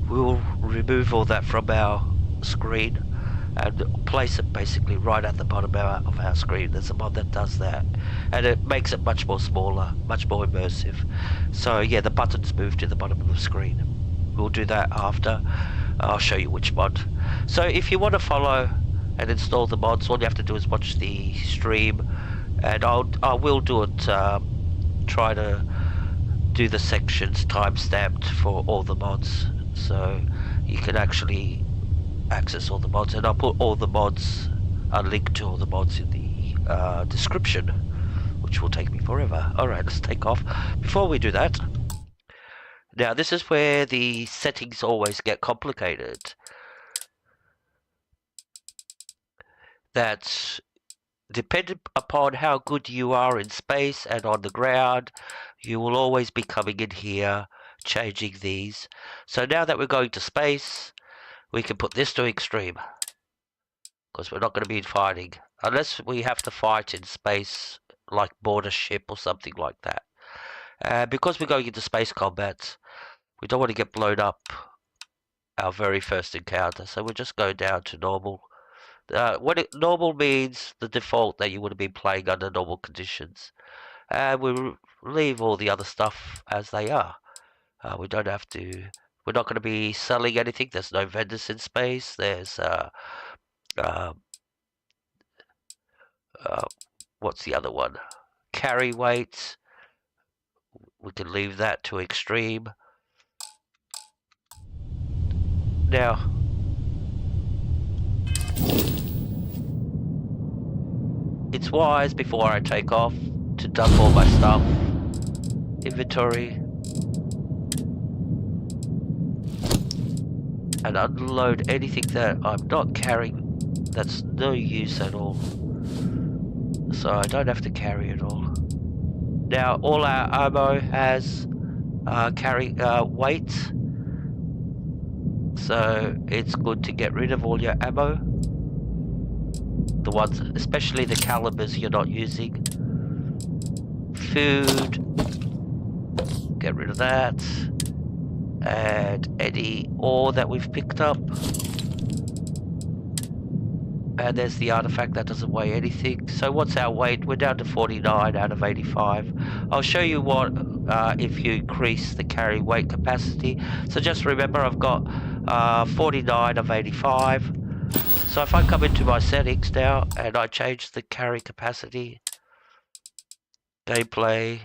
C: We will remove all that from our screen and place it basically right at the bottom of our screen. There's a mod that does that, and it makes it much more smaller, much more immersive. So yeah, the buttons move to the bottom of the screen. We'll do that after. I'll show you which mod. So if you want to follow and install the mods, all you have to do is watch the stream, and I will do it. Try to do the sections time-stamped for all the mods, so you can actually access all the mods, and I'll put all the mods, a link to all the mods in the description, which will take me forever. Alright, let's take off. Before we do that, now this is where the settings always get complicated. That's depending upon how good you are in space and on the ground, you will always be coming in here, changing these. So now that we're going to space, we can put this to extreme, because we're not going to be fighting, unless we have to fight in space, like board a ship or something like that. Because we're going into space combat, we don't want to get blown up our very first encounter, so we'll just go down to normal. Normal means the default that you would have been playing under normal conditions. And we'll leave all the other stuff as they are. We don't have to. We're not going to be selling anything. There's no vendors in space. There's what's the other one? Carry weight. We can leave that to extreme. Now, it's wise before I take off to dump all my stuff. Inventory. And unload anything that I'm not carrying that's no use at all. So I don't have to carry it all. Now all our ammo has carry weight. So it's good to get rid of all your ammo. The ones, especially the calibers you're not using. Food. Get rid of that. And any ore that we've picked up. And there's the artifact that doesn't weigh anything. So what's our weight? We're down to 49 out of 85. I'll show you what if you increase the carry weight capacity. So just remember I've got 49 of 85. So if I come into my settings now and I change the carry capacity, gameplay,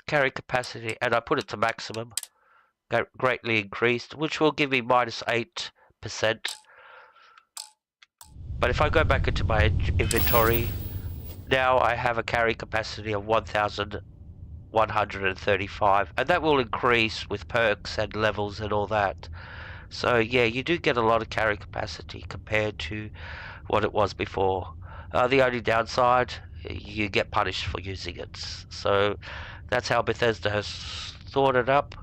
C: carry capacity, and I put it to maximum, greatly increased, which will give me minus 8%. But if I go back into my inventory, now I have a carry capacity of 1,135, and that will increase with perks and levels and all that. So yeah, you do get a lot of carry capacity compared to what it was before. The only downside, you get punished for using it. So that's how Bethesda has thought it up.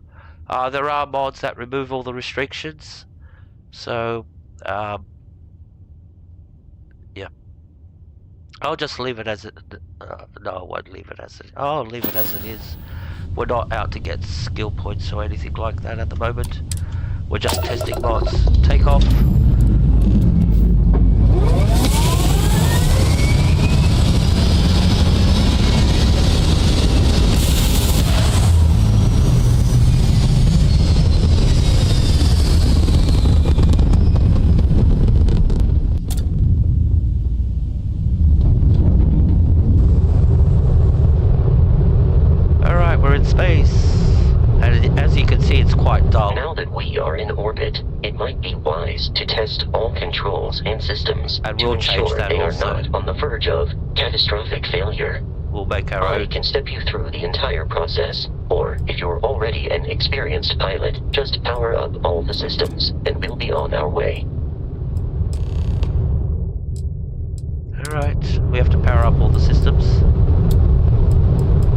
C: There are mods that remove all the restrictions. So yeah, I'll just leave it as it. No, I won't leave it as it. I'll leave it as it is. We're not out to get skill points or anything like that at the moment. We're just testing mods. Take off. Alright, we're in space. And as you can see, it's quite dull.
G: Now that we are in orbit, it might be wise to test all controls and systems
C: And
G: to
C: we'll change
G: ensure
C: that
G: they
C: also.
G: are not on the verge of catastrophic failure.
C: We'll make our
G: I
C: own.
G: can step you through the entire process, or if you're already an experienced pilot, just power up all the systems, and we'll be on our way.
C: Alright, we have to power up all the systems.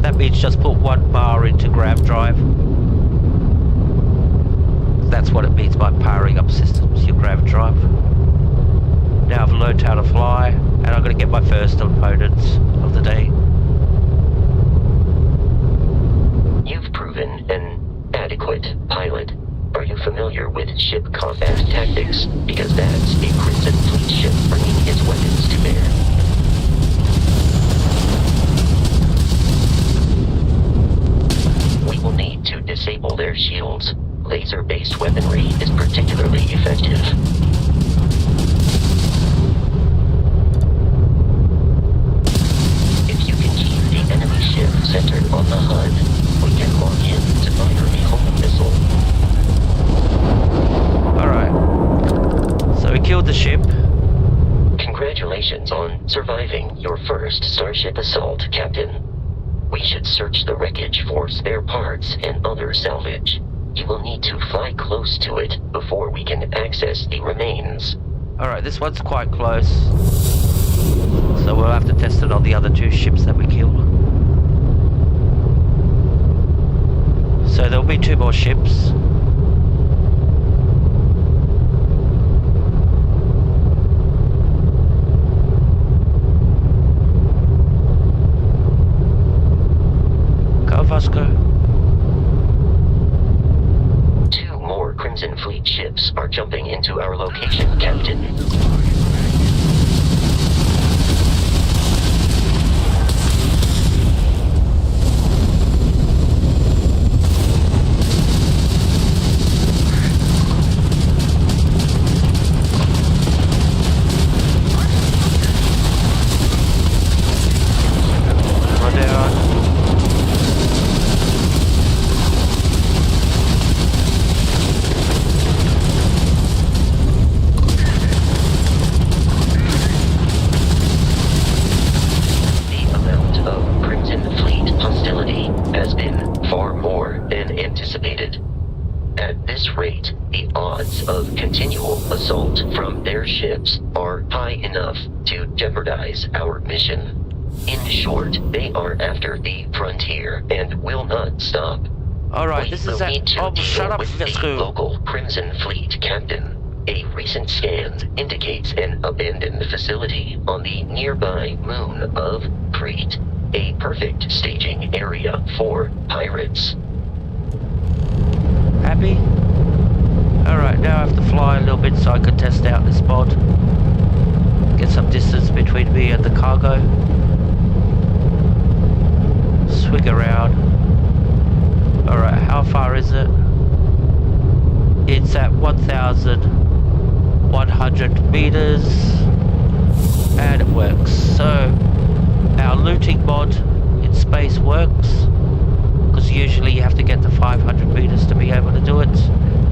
C: That means just put one bar into grav drive. That's what it means by powering up systems, your grav drive. Now I've learned how to fly, and I'm going to get my first opponent of the day.
G: You've proven an adequate pilot. Are you familiar with ship combat tactics? Because that's a Crimson Fleet ship bringing its weapons to bear. We will need to disable their shields. Laser-based weaponry is particularly effective. If you can keep the enemy ship centered ship assault, Captain. We should search the wreckage for spare parts and other salvage. You will need to fly close to it before we can access the remains.
C: Alright, this one's quite close. So we'll have to test it on the other 2 ships that we killed. So there'll be 2 more ships. Go Vasco.
G: 2 more Crimson Fleet ships are jumping into our location, Captain. Ships are high enough to jeopardize our mission. In short, they are after the frontier and will not stop.
C: Alright, this is
G: need to deal
C: shut up,
G: with the local Crimson Fleet captain. A recent scan indicates an abandoned facility on the nearby moon of Crete, a perfect staging area for pirates.
C: Happy? Alright, now I have to fly a little bit so I can test out this mod. Get some distance between me and the cargo. Swing around. Alright, how far is it? It's at 1,100 meters. And it works. So, our looting mod in space works. Because usually you have to get to 500 meters to be able to do it.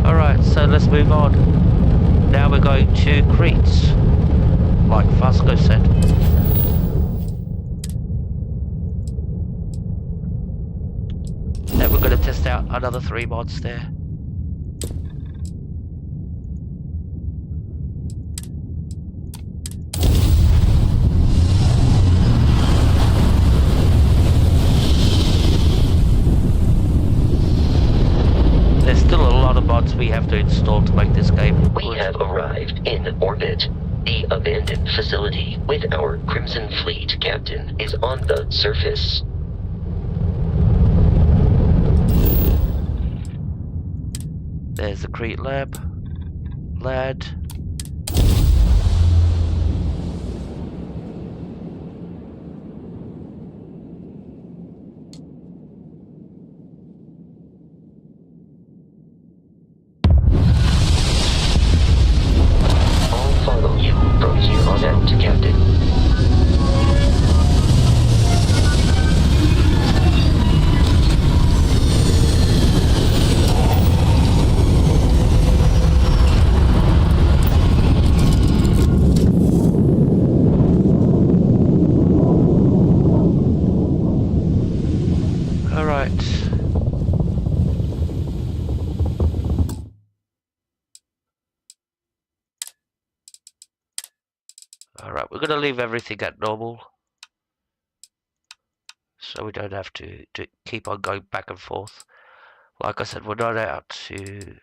C: Alright, so let's move on. Now we're going to Crete, like Vasco said. Then we're going to test out another 3 mods there. There's still a lot of mods we have to install to make this game good.
G: We have arrived in orbit. The abandoned facility with our Crimson Fleet captain is on the surface.
C: There's the Crete lab. Lad. Alright, we're going to leave everything at normal. So we don't have to keep on going back and forth. Like I said, we're not out to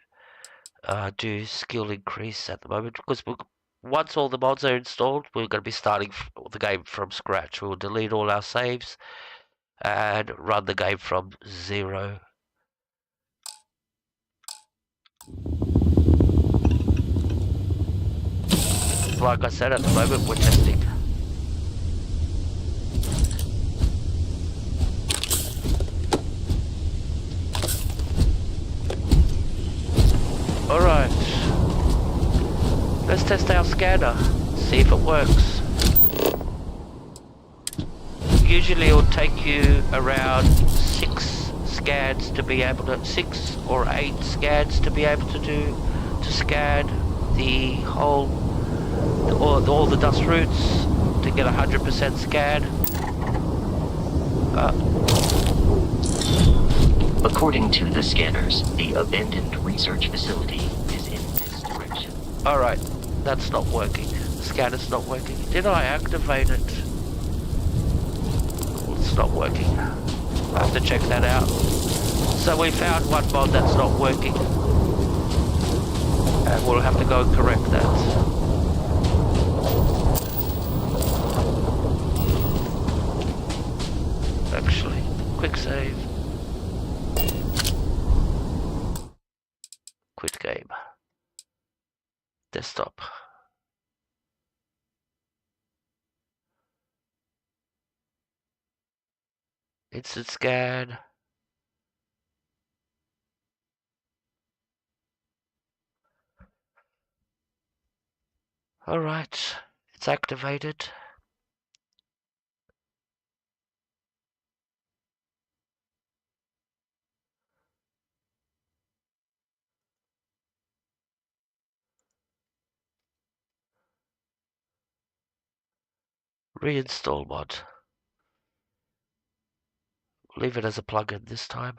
C: do skill increase at the moment. Because once all the mods are installed, we're going to be starting the game from scratch. We'll delete all our saves and run the game from 0. Like I said, at the moment we're testing. Alright. Let's test our scanner. See if it works. Usually it'll take you around 6 scans to be able to... 6 or 8 scans to be able to scan the whole... all the dust routes to get 100% scan.
G: According to the scanners, the abandoned research facility is in this direction.
C: Alright, that's not working. The scanner's not working. Did I activate it? Well, it's not working. I have to check that out. So we found one mod that's not working. And we'll have to go and correct that. Actually, quick save. Quit game. Desktop. Instant scan. Alright, it's activated. Reinstall mod. Leave it as a plugin this time.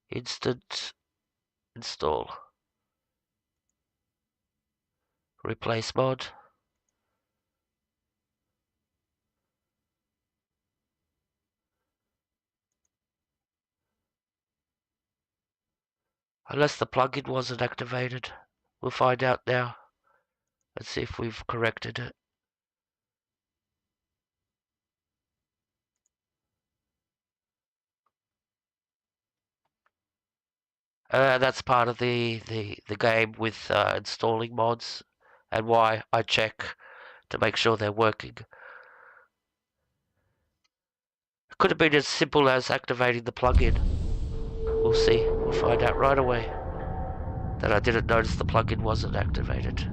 C: Instant install. Replace mod. Unless the plugin wasn't activated. We'll find out now. Let's see if we've corrected it. That's part of the game with installing mods and why I check to make sure they're working. It could have been as simple as activating the plugin. We'll see. We'll find out right away that I didn't notice the plugin wasn't activated.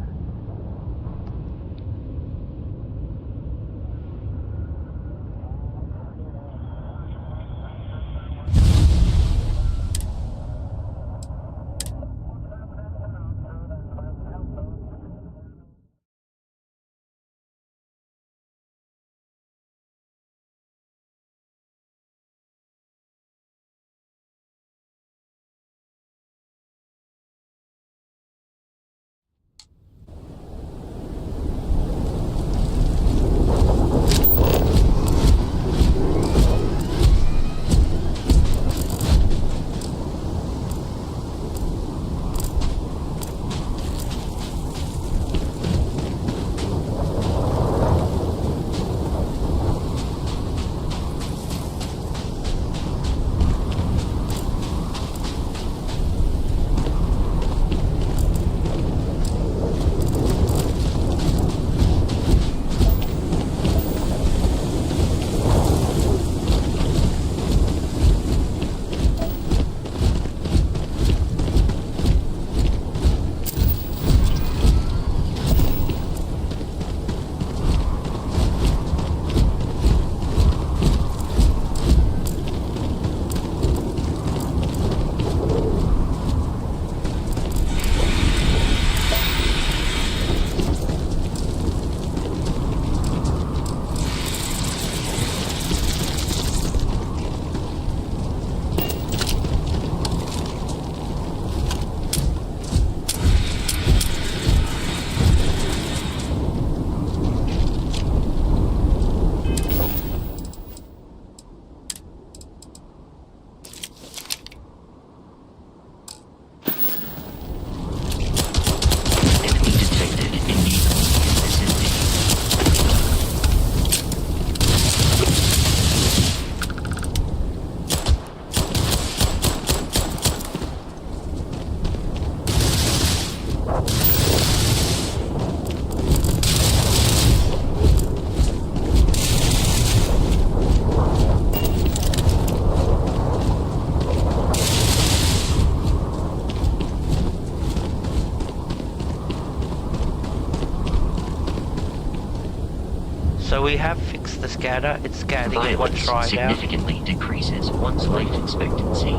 C: So we have fixed the scanner. It's scanning in one try now.
G: Significantly decreases one's life expectancy.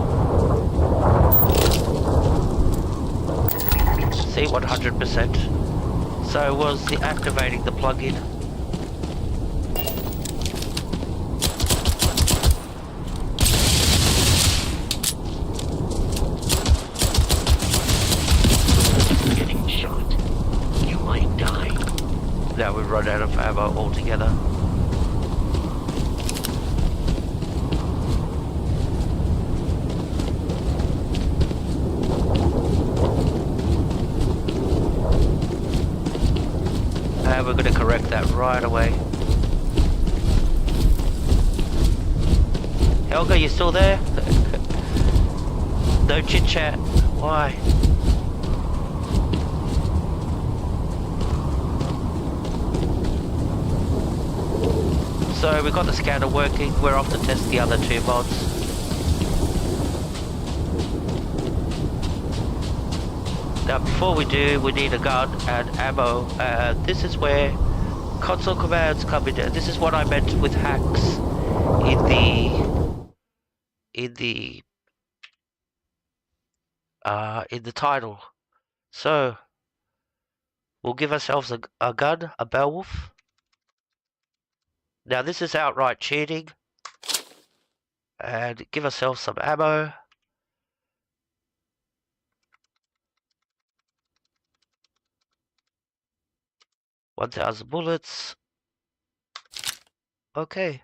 C: See, 100%. So was the activating the plugin. run out of ammo altogether. And we're going to correct that right away. Helga, you still there? No chit chat. Why? So we got the scanner working. We're off to test the other two mods. Now before we do, we need a gun and ammo. This is where console commands come in. This is what I meant with hacks in the title. So we'll give ourselves a gun, a Beowulf. Now this is outright cheating. And give ourselves some ammo. $1,000 bullets. Okay.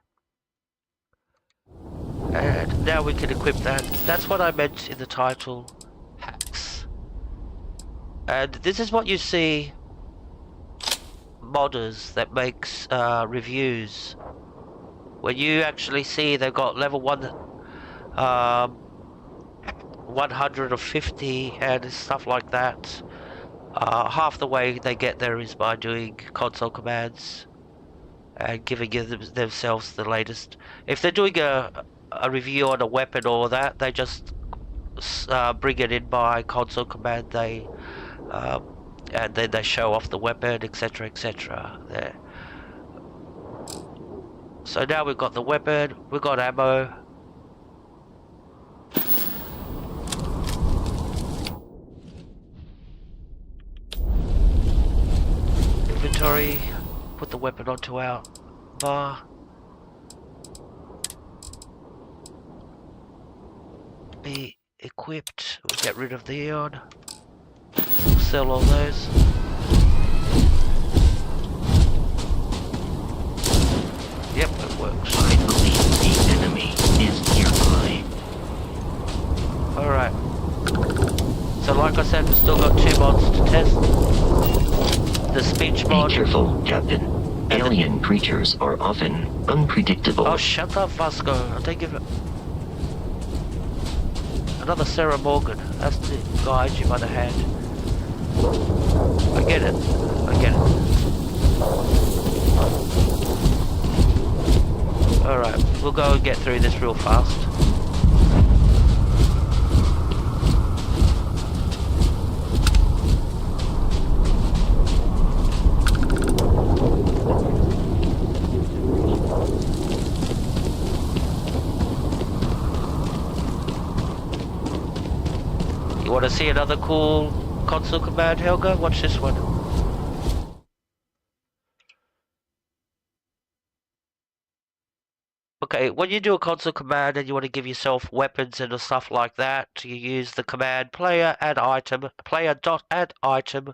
C: And now we can equip that. That's what I meant in the title, hacks. And this is what you see modders that makes reviews. When you actually see they've got level 150 and stuff like that. Half the way they get there is by doing console commands and giving themselves the latest. If they're doing a review on a weapon or that, they just bring it in by console command. And then they show off the weapon, etc., etc. There. So now we've got the weapon, we've got ammo. Inventory, put the weapon onto our bar. Be equipped, we'll get rid of the Eon. We'll sell all those. Yep, it works.
G: I believe the enemy is nearby.
C: Alright. So like I said, we've still got two mods to test. The speech mod.
G: Be careful, Captain. Alien creatures are often unpredictable.
C: Oh, shut up, Vasco. I don't give it. Another Sarah Morgan. That's to guide you by the hand. I get it. I get it. Alright, we'll go and get through this real fast. You want to see another cool console command, Helga? Watch this one. Okay, when you do a console command and you want to give yourself weapons and stuff like that, you use the command player add item, player dot add item,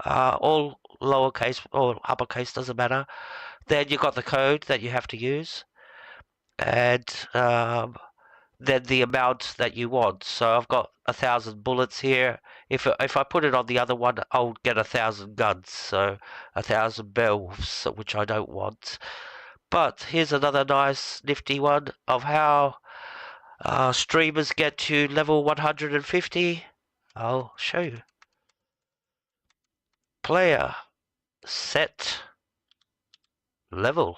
C: all lowercase or uppercase, doesn't matter. Then you got the code that you have to use, and then the amount that you want. So I've got 1,000 bullets here. If I put it on the other one, I'll get 1,000 guns, so 1,000 Beowulfs, which I don't want. But here's another nice nifty one of how streamers get to level 150. I'll show you. Player set level.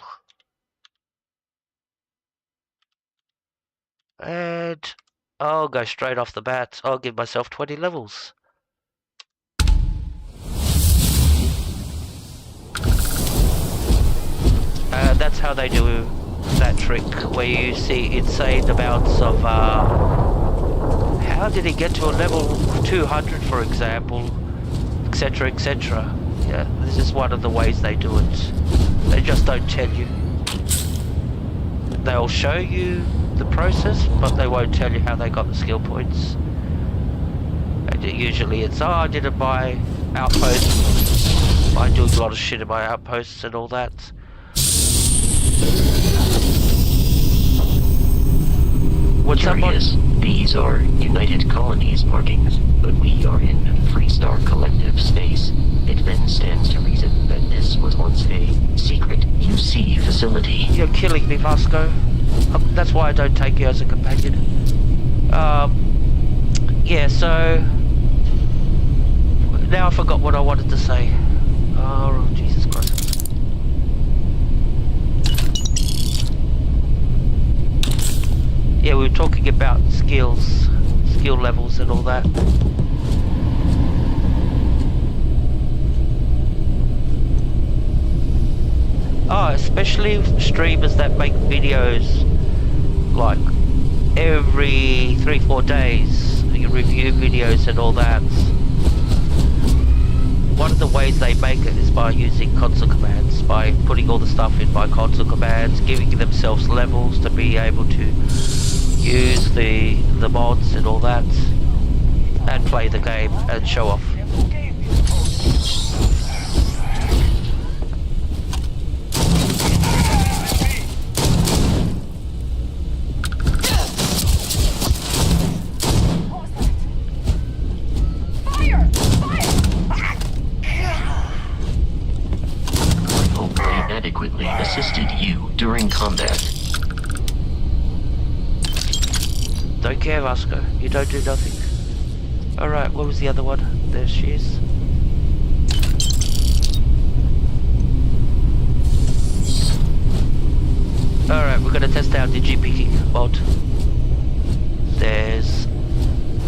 C: And I'll go straight off the bat. I'll give myself 20 levels. That's how they do that trick, where you see insane amounts of how did he get to a level 200, for example, etc., etc. Yeah, this is one of the ways they do it. They just don't tell you. They'll show you the process, but they won't tell you how they got the skill points. And usually it's, oh, I did it by outpost by doing a lot of shit in my outposts and all that. What's up,
G: Curious. These are United Colonies markings, but we are in Freestar Collective space. It then stands to reason that this was once a secret UC facility.
C: You're killing me, Vasco. That's why I don't take you as a companion. Yeah, so... Now I forgot what I wanted to say. Oh, Jesus Christ. Yeah, we were talking about skill levels and all that. Oh, especially streamers that make videos like every 3-4 days, you review videos and all that. One of the ways they make it is by using console commands, by putting all the stuff in by console commands, giving themselves levels to be able to use the mods and all that, and play the game and show off.
G: Adequately assisted you during combat.
C: Don't care, Vasco. You don't do nothing. Alright, what was the other one? There she is. Alright, we're gonna test out the GP mod. There's...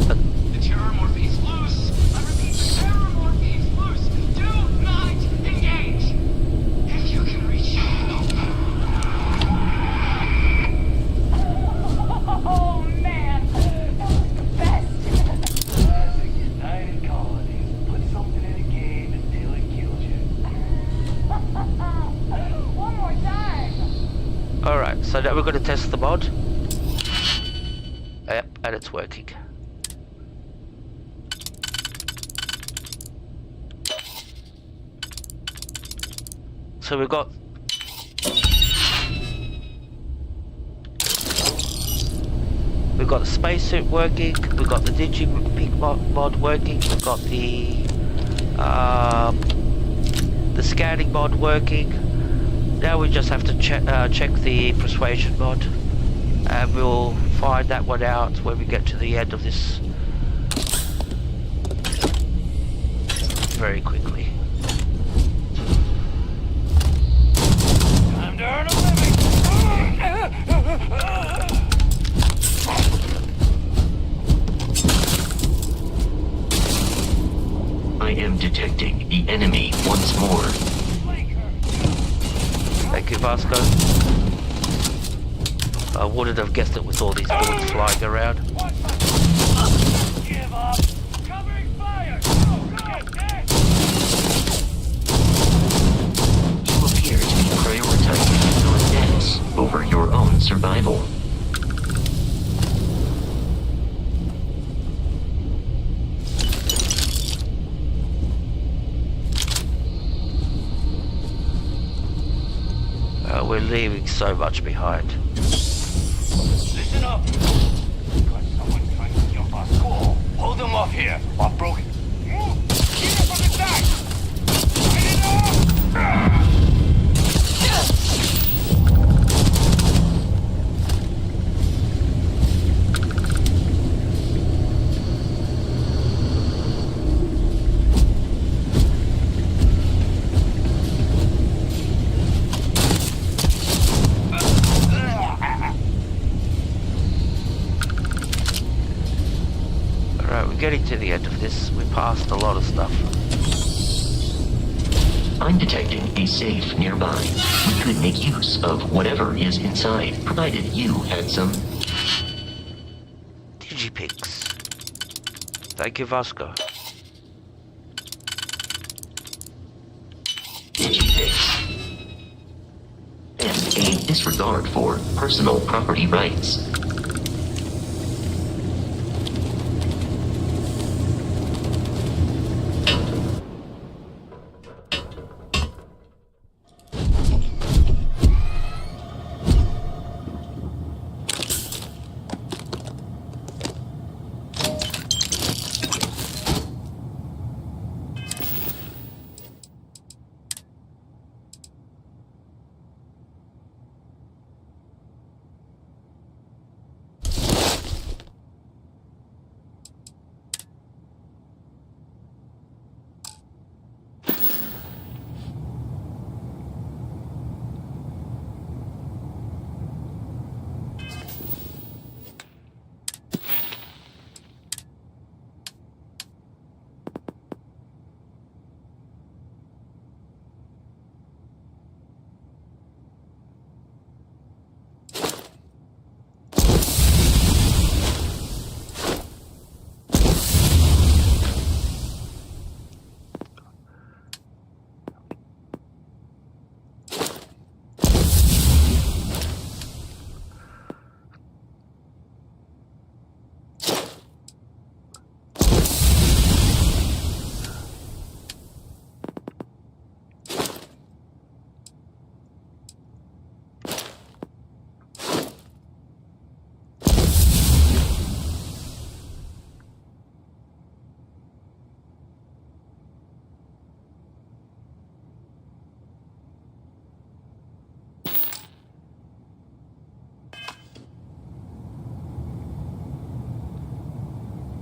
I: The terror morphe's loose! I repeat, the terror morphe's loose! Do not engage! If you can reach it. Oh man! That was the best! The United Colonies put something in a game until it kills you. One more time!
C: Alright, so now we're gonna test the mod. Yep, and it's working. So we've got the spacesuit working, we've got the Digipeak mod working, we've got the scanning mod working. Now we just have to check the persuasion mod, and we'll find that one out when we get to the end of this very quickly.
I: Time to earn a living!
G: I am detecting the enemy once more.
C: Thank you, Vasco. I wouldn't have guessed it with all these bullets flying around.
I: Give up! Covering fire! Go, go, dead!
G: You appear to be prioritizing your deaths over your own survival.
C: We're leaving so much behind.
I: Listen up! Got someone trying to jump our school. Hold them off here. Off broken. Move! Keep it from the side! Light it up!
C: Alright, we're getting to the end of this. We passed a lot of stuff.
G: I'm detecting a safe nearby. We could make use of whatever is inside, provided you had some
C: Digipeaks. Thank you, Vasco.
G: digipicks. And a disregard for personal property rights.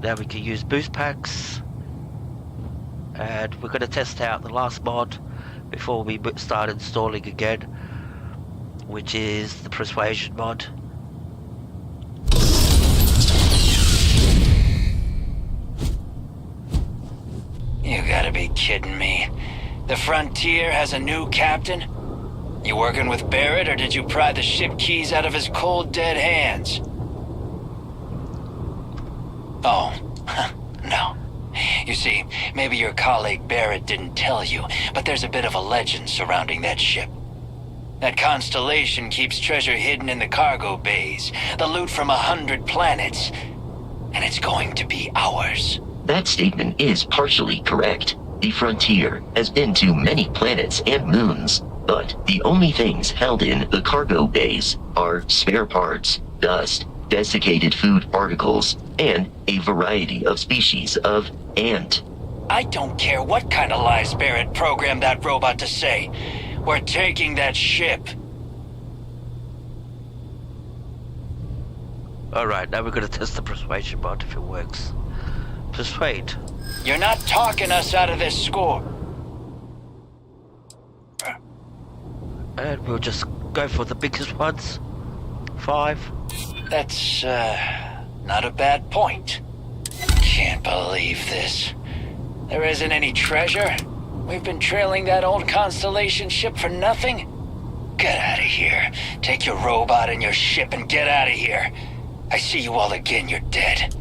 C: Now we can use boost packs. And we're going to test out the last mod before we start installing again, which is the persuasion mod.
I: You gotta be kidding me. The Frontier has a new captain? You working with Barrett, or did you pry the ship keys out of his cold, dead hands? Oh, no. You see, maybe your colleague Barrett didn't tell you, but there's a bit of a legend surrounding that ship. That constellation keeps treasure hidden in the cargo bays, the loot from 100 planets, and it's going to be ours.
G: That statement is partially correct. The Frontier has been to many planets and moons, but the only things held in the cargo bays are spare parts, dust, desiccated food particles, and a variety of species of ant.
I: I don't care what kind of lies Barrett programmed that robot to say. We're taking that ship.
C: Alright, now we're going to test the persuasion mod if it works. Persuade.
I: You're not talking us out of this score.
C: And we'll just go for the biggest ones. 5.
I: That's, not a bad point. Can't believe this. There isn't any treasure? We've been trailing that old Constellation ship for nothing? Get out of here. Take your robot and your ship and get out of here. I see you all again, you're dead.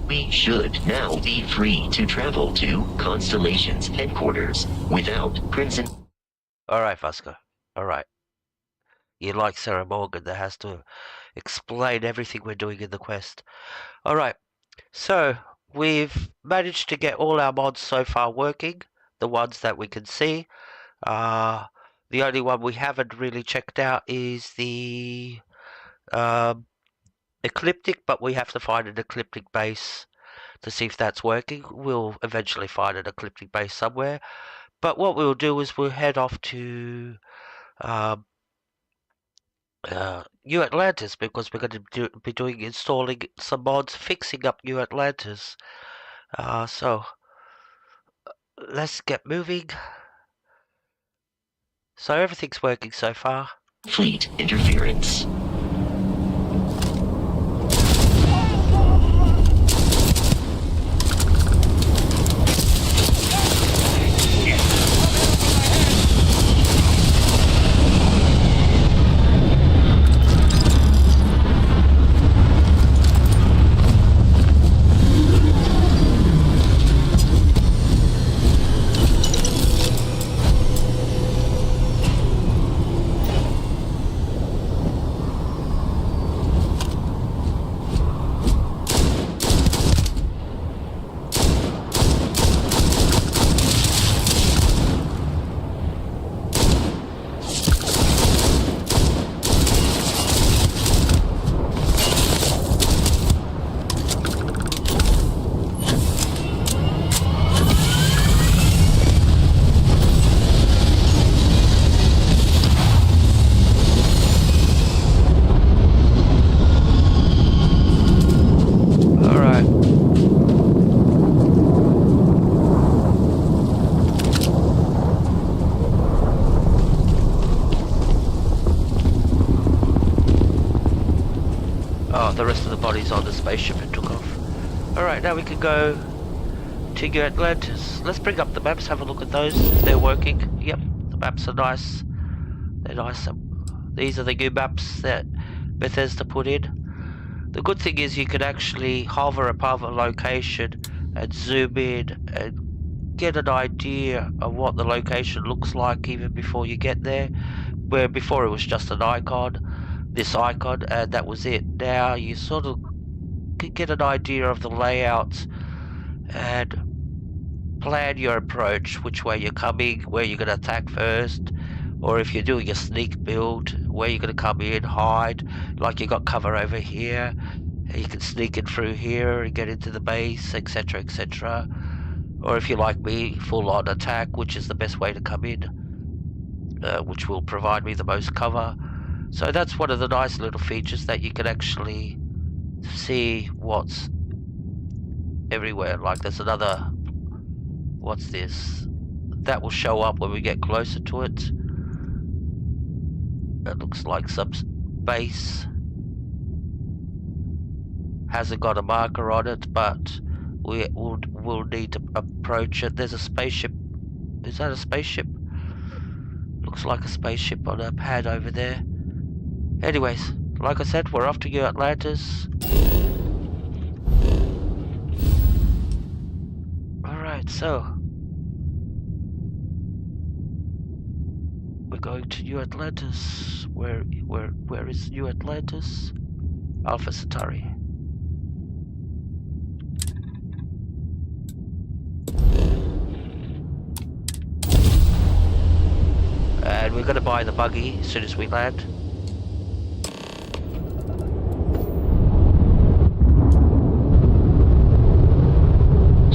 G: We should now be free to travel to Constellation's headquarters without Crimson.
C: Alright, Vasco. Alright. You like Sarah Morgan that has to explain everything we're doing in the quest. Alright. So, we've managed to get all our mods so far working. The ones that we can see. The only one we haven't really checked out is the Ecliptic, but we have to find an Ecliptic base to see if that's working. We'll eventually find an Ecliptic base somewhere. But what we'll do is we'll head off to New Atlantis, because we're going to be installing some mods, fixing up New Atlantis. So let's get moving. So everything's working so far.
G: Fleet interference.
C: The rest of the bodies on the spaceship and took off. Alright, now we can go to New Atlantis. Let's bring up the maps, have a look at those, if they're working. Yep, the maps are nice. They're nice. These are the new maps that Bethesda put in. The good thing is you can actually hover above a location and zoom in and get an idea of what the location looks like even before you get there. Where before it was just an icon. This icon, and that was it. Now you sort of can get an idea of the layout and plan your approach, which way you're coming, where you're going to attack first, or if you're doing a sneak build, where you're going to come in, hide, like you got cover over here, and you can sneak in through here and get into the base, etc, etc. Or if you like me, full on attack, which is the best way to come in, which will provide me the most cover. So that's one of the nice little features, that you can actually see what's everywhere. Like there's another. What's this? That will show up when we get closer to it. It looks like some base. Hasn't got a marker on it, but we'll need to approach it. There's a spaceship. Is that a spaceship? Looks like a spaceship on a pad over there. Anyways, like I said, we're off to New Atlantis. Alright, so we're going to New Atlantis. Where is New Atlantis? Alpha Centauri. And we're gonna buy the buggy as soon as we land.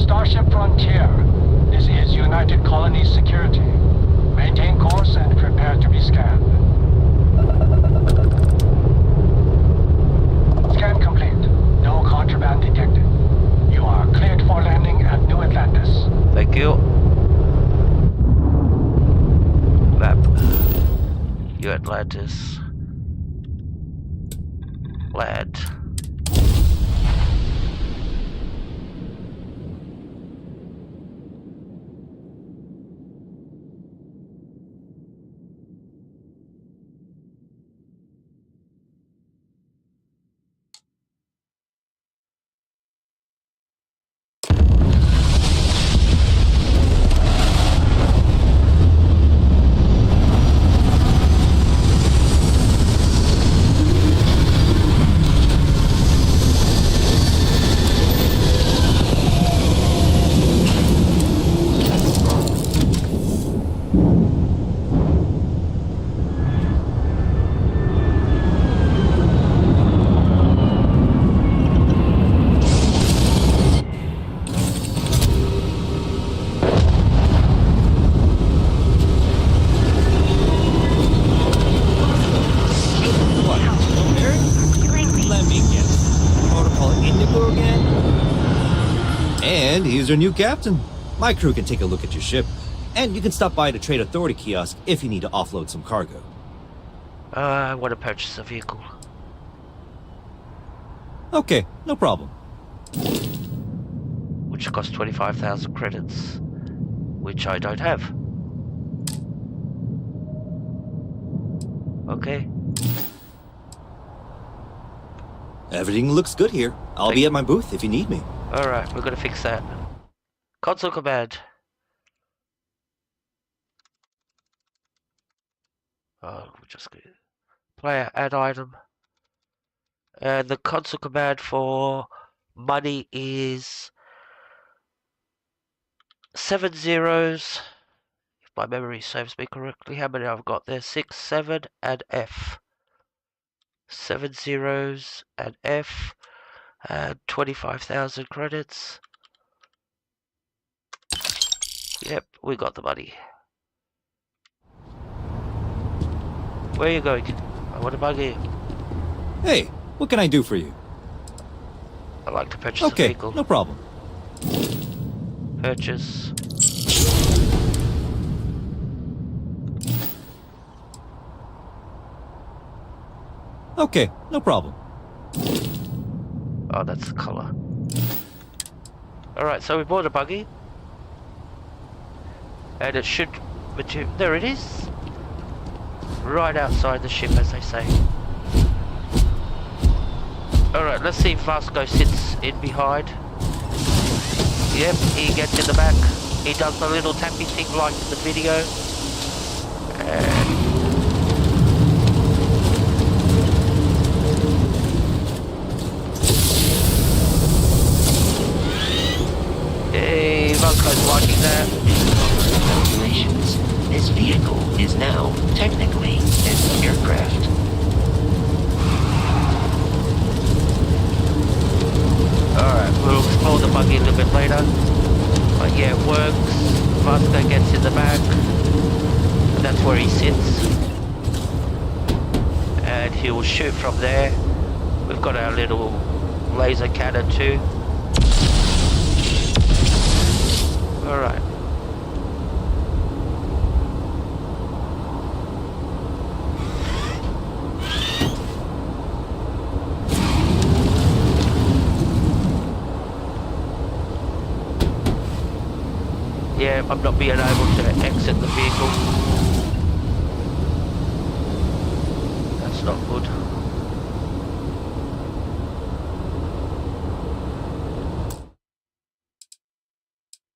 J: Starship Frontier. This is United Colonies Security. Maintain course and prepare to be scanned. Scan complete. No contraband detected. You are cleared for landing at New Atlantis.
C: Thank you. Map. New Atlantis. Land.
K: And here's your new captain. My crew can take a look at your ship, and you can stop by the Trade Authority kiosk if you need to offload some cargo.
C: I want to purchase a vehicle.
K: Okay, no problem.
C: Which costs 25,000 credits, which I don't have. Okay.
K: Everything looks good here. I'll be at my booth if you need me.
C: Alright, we're gonna fix that. Console command. Oh, we're just gonna player add item. And the console command for money is 7 zeros. If my memory serves me correctly, how many I've got there? 6, 7, and F. 7 zeros and F. And 25,000 credits. Yep, we got the money. Where are you going? I want to bug you.
K: Hey, what can I do for you?
C: I'd like to purchase a vehicle.
K: Okay, no problem.
C: Purchase.
K: Okay, no problem.
C: Oh, that's the color. Alright, so we bought a buggy. And it should... There it is. Right outside the ship, as they say. Alright, let's see if Vasco sits in behind. Yep, he gets in the back. He does the little tappy thing like in the video. And... Hey, Vasco's liking that.
G: Congratulations. This vehicle is now technically an aircraft.
C: Alright, we'll explore the buggy a little bit later. But yeah, it works. Vasco gets in the back. And that's where he sits. And he will shoot from there. We've got our little laser cannon too. Alright. Yeah, I'm not being able to exit the vehicle. That's not good.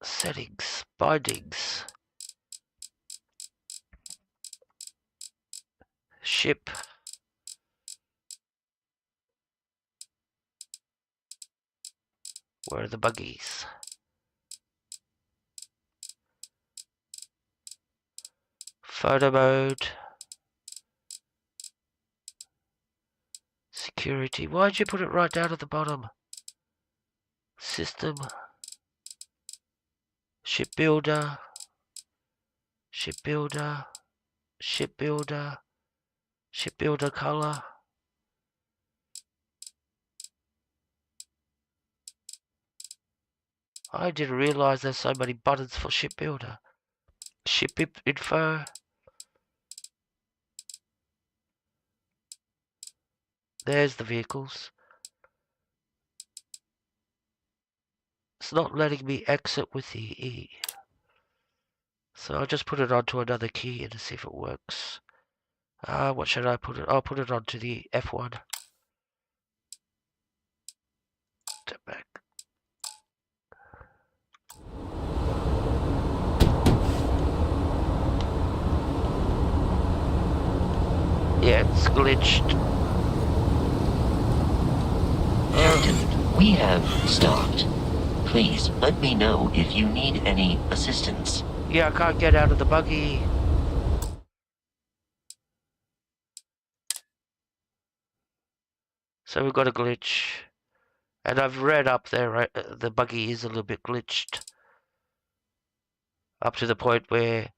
C: Settings, bindings. Ship. Where are the buggies? Photo mode. Security. Why'd you put it right down at the bottom? System. Shipbuilder. Shipbuilder. Shipbuilder. Shipbuilder color. I didn't realize there's so many buttons for shipbuilder. Ship info. There's the vehicles. It's not letting me exit with the E. So I'll just put it onto another key and see if it works. What should I put it? I'll put it onto the F1. Step back. Yeah, it's glitched.
G: Captain, we have stopped. Please let me know if you need any assistance.
C: Yeah, I can't get out of the buggy. So we've got a glitch. And I've read up there, right, the buggy is a little bit glitched. Up to the point where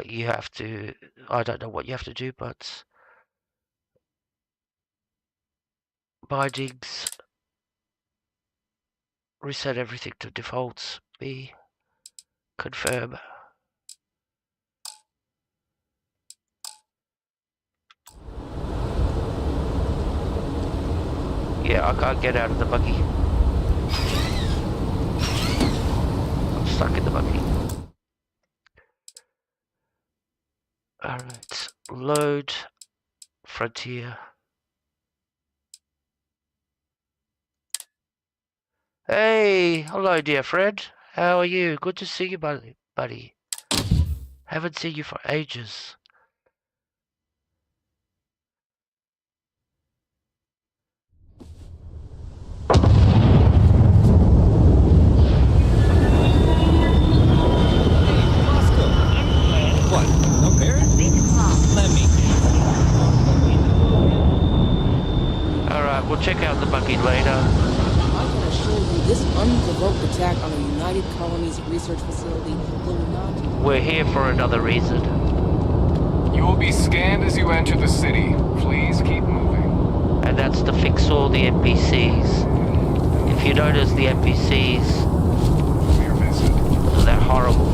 C: you have to, I don't know what you have to do, but bindings, reset everything to defaults, B, confirm. Yeah, I can't get out of the buggy. I'm stuck in the buggy. Alright, load, frontier. Hey, hello dear friend. How are you? Good to see you, buddy. Haven't seen you for ages.
K: What? No parrot? Let me.
C: Alright, we'll check out the buggy later.
L: I can assure you this unprovoked attack on a United Colonies research facility will not...
C: We're here for another reason.
M: You will be scanned as you enter the city. Please keep moving.
C: And that's to fix all the NPCs. If you notice the NPCs,
M: Your visit.
C: they're horrible.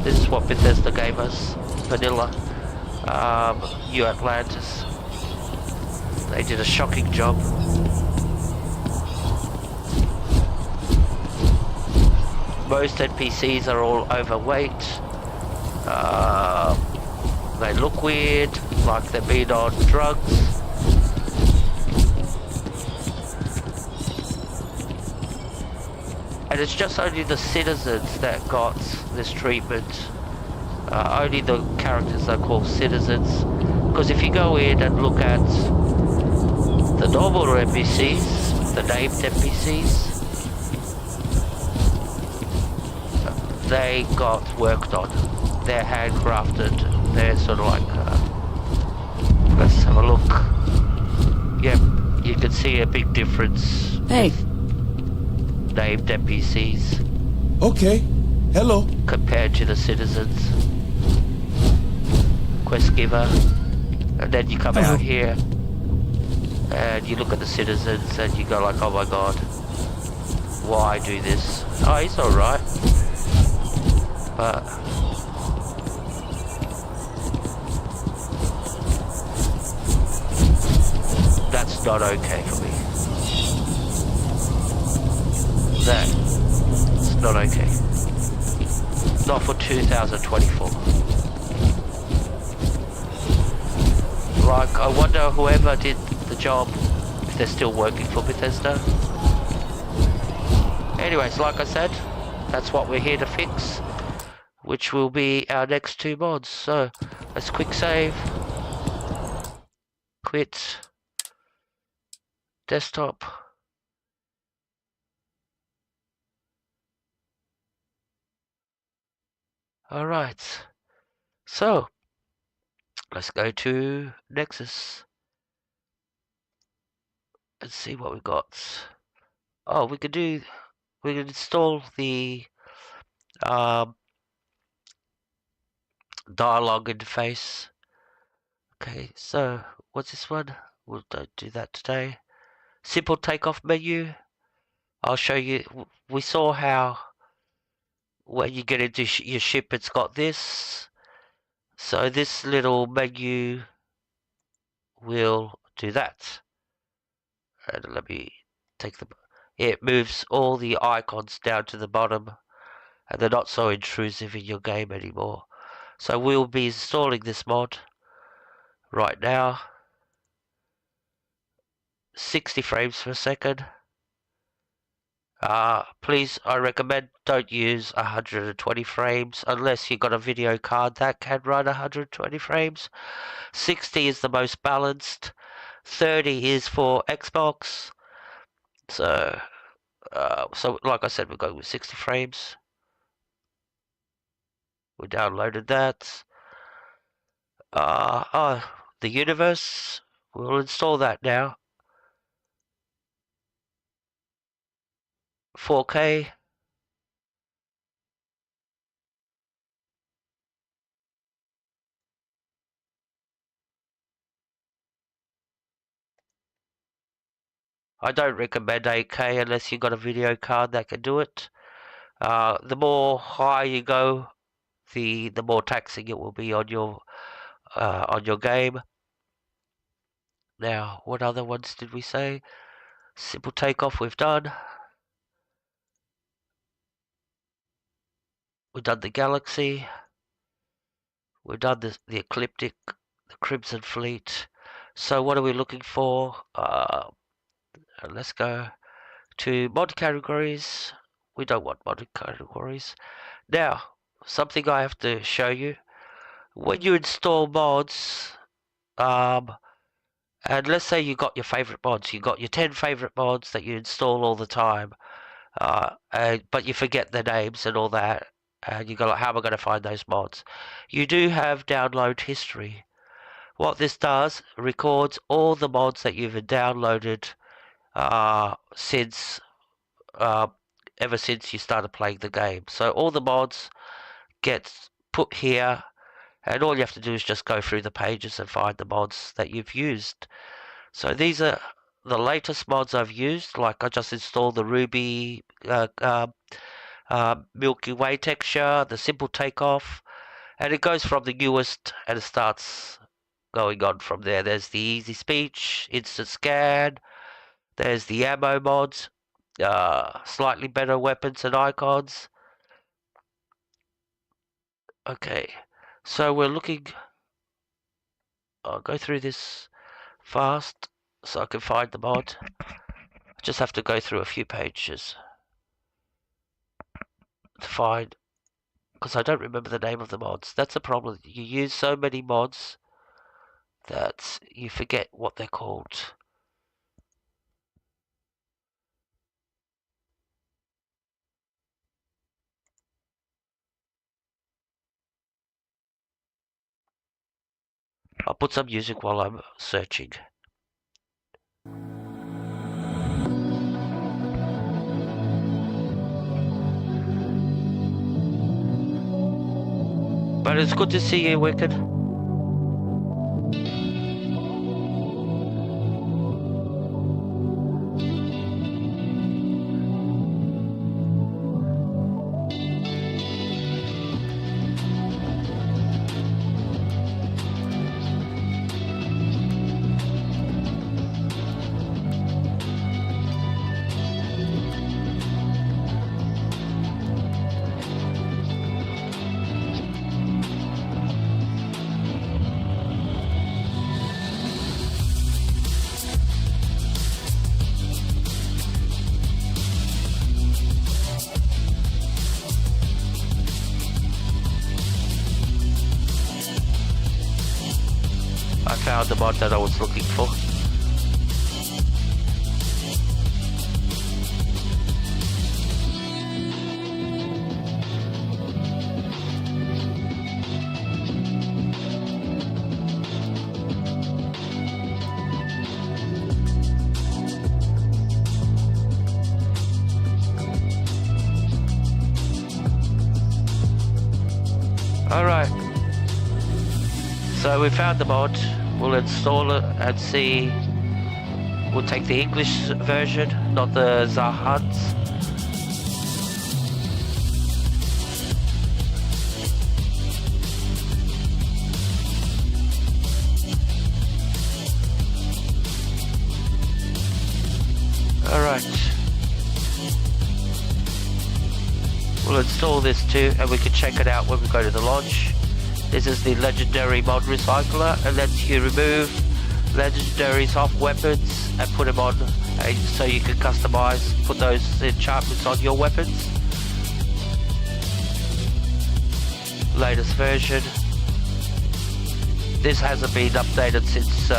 C: This is what Bethesda gave us. Vanilla. New Atlantis. They did a shocking job. Most NPCs are all overweight. They look weird, like they've been on drugs. And it's just only the citizens that got this treatment. Only the characters are called citizens. Because if you go in and look at the normal NPCs, the named NPCs, they got worked on. They're handcrafted. They're sort of like, let's have a look. Yep, you can see a big difference.
L: Hey.
C: Named NPCs.
E: Okay. Hello.
C: Compared to the citizens. Quest giver. And then you come out here and you look at the citizens and you go like, oh my god. why I do this. Oh, he's alright. But that's not okay for me. That's not okay. Not for 2024. Like, I wonder whoever did the job, if they're still working for Bethesda. Anyways, like I said, that's what we're here to fix, which will be our next 2 mods. So, let's quick save. Quit. Desktop. Alright. So, let's go to Nexus. Let's see what we got. Oh, we can install the dialogue interface. Okay, so what's this one? We'll do that today. Simple takeoff menu. I'll show you. We saw how when you get into your ship, it's got this. So this little menu will do that. And let me take the. It moves all the icons down to the bottom, and they're not so intrusive in your game anymore. So we'll be installing this mod right now. 60 frames per second. Please, I recommend don't use 120 frames unless you've got a video card that can run 120 frames. 60 is the most balanced. 30 is for Xbox. So like I said, we're going with 60 frames. We downloaded that. The universe. We'll install that now. 4K. I don't recommend 8K unless you've got a video card that can do it. The more high you go, the more taxing it will be on your game. Now, what other ones did we say? Simple takeoff we've done. We've done the Galaxy. We've done the Ecliptic, the Crimson Fleet. So what are we looking for? Let's go to mod categories. We don't want mod categories. Now, something I have to show you. When you install mods, and let's say you got your favorite mods, you got your 10 favorite mods that you install all the time, but you forget their names and all that, and you go like, how am I going to find those mods? You do have download history. What this does, records all the mods that you've downloaded since ever since you started playing the game. So all the mods get put here, and all you have to do is just go through the pages and find the mods that you've used. So these are the latest mods I've used. Like I just installed the Ruby Milky Way texture, the simple takeoff, and it goes from the newest and it starts going on from there. There's the easy speech, instant scan, there's the ammo mods, slightly better weapons and icons. Okay, so we're looking. I'll go through this fast so I can find the mod. I just have to go through a few pages to find, because I don't remember the name of the mods. That's the problem. You use so many mods that you forget what they're called. I'll put some music while I'm searching. But it's good to see you, Wicked. found the mod that I was looking for. Alright, so we found the mod, we'll install it and see, we'll take the English version, not the Zahans. Alright, we'll install this too and we can check it out when we go to the lodge. This is the legendary mod recycler. It lets you remove legendaries off weapons and put them on so you can customize, put those enchantments on your weapons. Latest version. This hasn't been updated since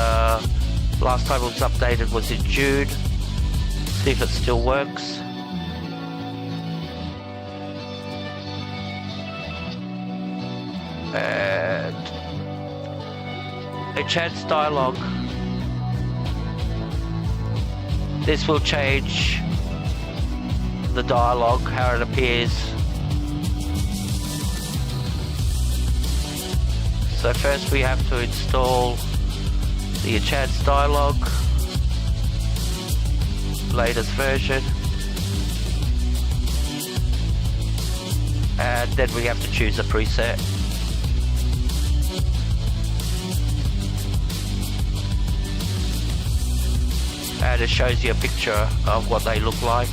C: last time it was updated was in June. See if it still works. And enchants dialogue. This will change the dialogue, how it appears. So first we have to install the enchants dialogue, latest version, and then we have to choose a preset. And it shows you a picture of what they look like,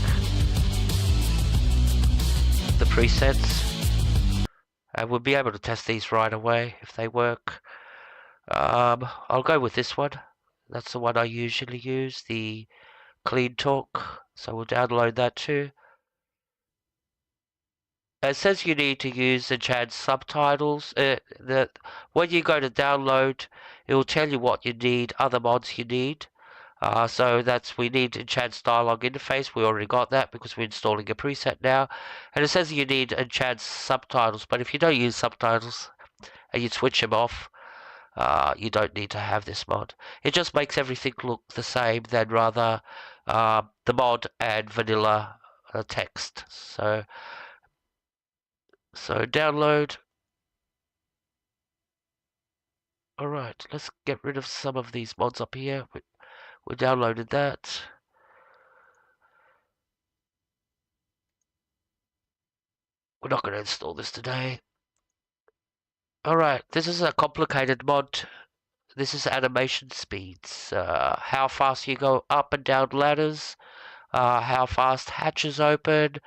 C: the presets, and we'll be able to test these right away if they work. I'll go with this one. That's the one I usually use, the Clean Talk, so we'll download that too. It says you need to use enhanced subtitles. When you go to download, it will tell you what you need, other mods you need. So we need enhanced dialogue interface. We already got that because we're installing a preset now. And it says you need enhanced subtitles, but if you don't use subtitles and you switch them off, you don't need to have this mod. It just makes everything look the same than rather the mod and vanilla text. So download. Alright, let's get rid of some of these mods up here. We downloaded that. We're not going to install this today. Alright, this is a complicated mod. This is animation speeds. How fast you go up and down ladders. How fast hatches open.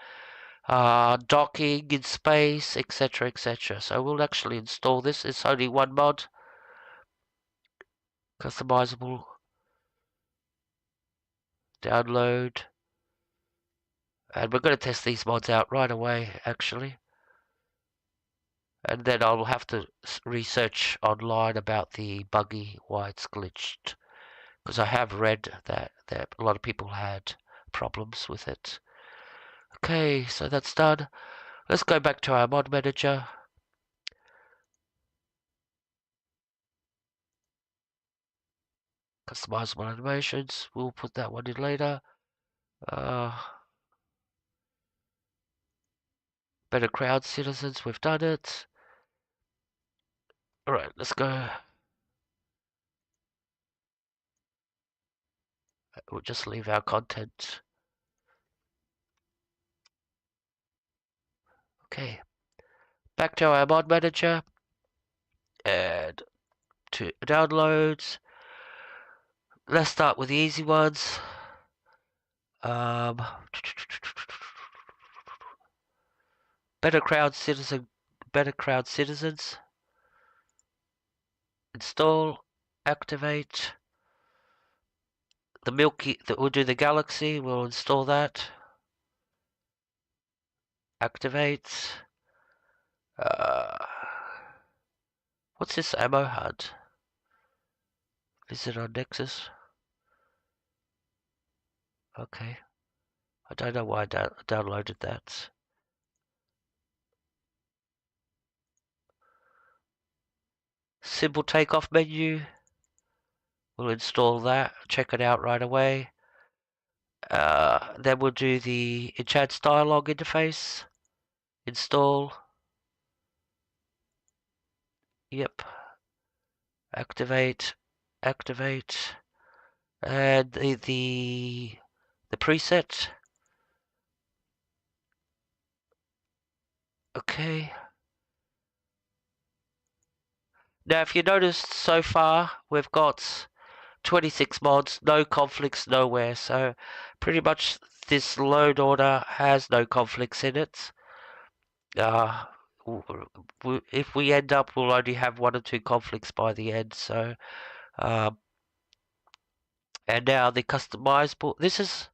C: Docking in space, etc, etc. So we'll actually install this. It's only one mod. Customizable. Download. And we're going to test these mods out right away, actually. And then I'll have to research online about the buggy, why it's glitched. Because I have read that a lot of people had problems with it. Okay, so that's done. Let's go back to our mod manager. Customizable animations. We'll put that one in later. Better crowd citizens. We've done it. Alright, let's go. We'll just leave our content. Okay. Back to our mod manager. And to downloads. Let's start with the easy ones. Better crowd citizens. Install. Activate. We'll do the galaxy. We'll install that. Activate. What's this ammo HUD? Is it on Nexus? Okay. I don't know why I downloaded that. Simple takeoff menu. We'll install that. Check it out right away. Then we'll do the enhanced dialogue interface. Install. Yep. Activate. Activate. And the preset. Okay. Now, if you noticed so far, we've got 26 mods, no conflicts nowhere. So pretty much this load order has no conflicts in it. If we end up, we'll only have 1 or 2 conflicts by the end. So, and now the customizable. This is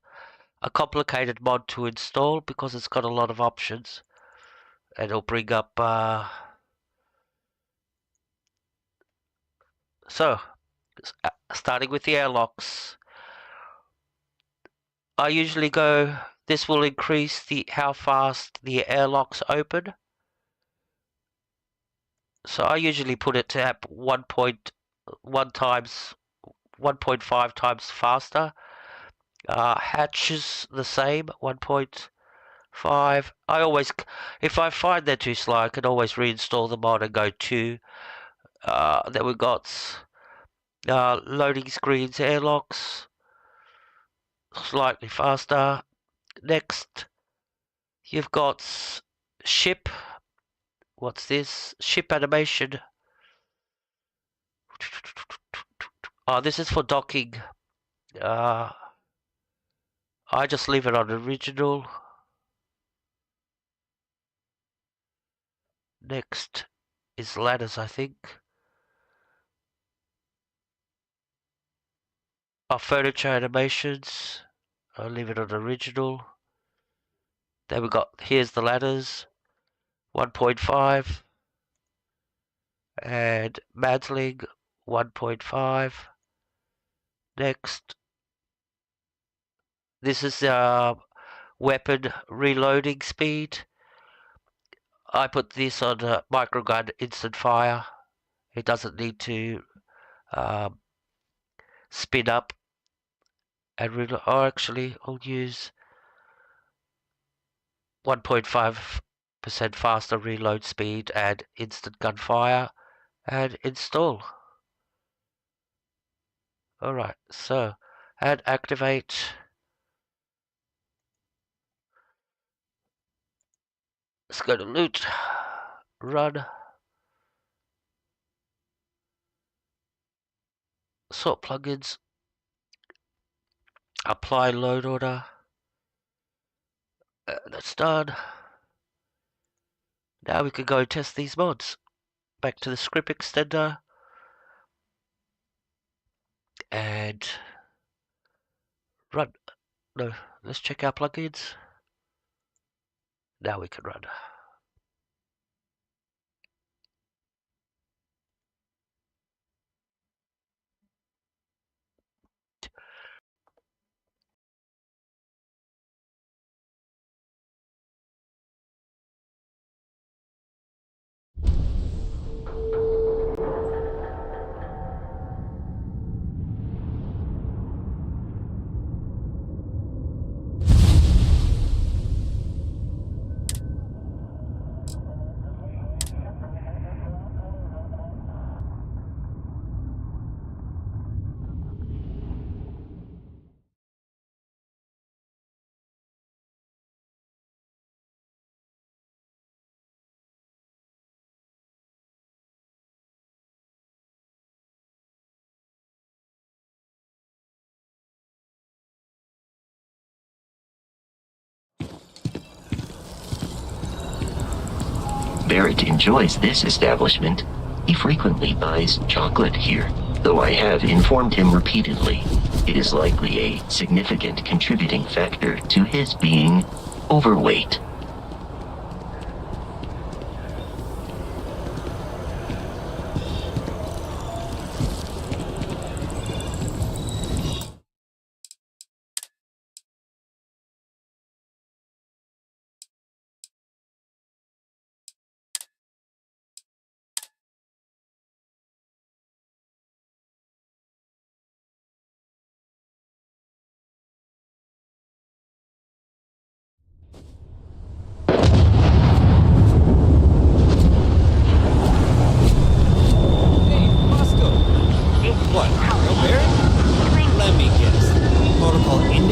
C: a complicated mod to install because it's got a lot of options. And it'll bring up. So, starting with the airlocks. I usually go, this will increase how fast the airlocks open. So I usually put it to 1.5 times faster. Hatches the same, 1.5. If I find they're too slow, I can always reinstall them on and go 2. Then we've got loading screens, airlocks. Slightly faster. Next, you've got ship. What's this? Ship animation. Oh, this is for docking. I just leave it on original. Next is ladders, I think. Furniture animations. I'll leave it on original. Then we got, here's the ladders. 1.5. And mantling, 1.5. Next. This is weapon reloading speed. I put this on microgun instant fire. It doesn't need to spin up and reload. Or actually, I'll use 1.5% faster reload speed and instant gunfire and install. Alright, so and activate. Let's go to loot. Run. Sort plugins. Apply load order. That's done. Now we can go test these mods. Back to the script extender. And run. No, let's check our plugins. Now we can run.
G: Barrett enjoys this establishment. He frequently buys chocolate here, though I have informed him repeatedly it is likely a significant contributing factor to his being overweight.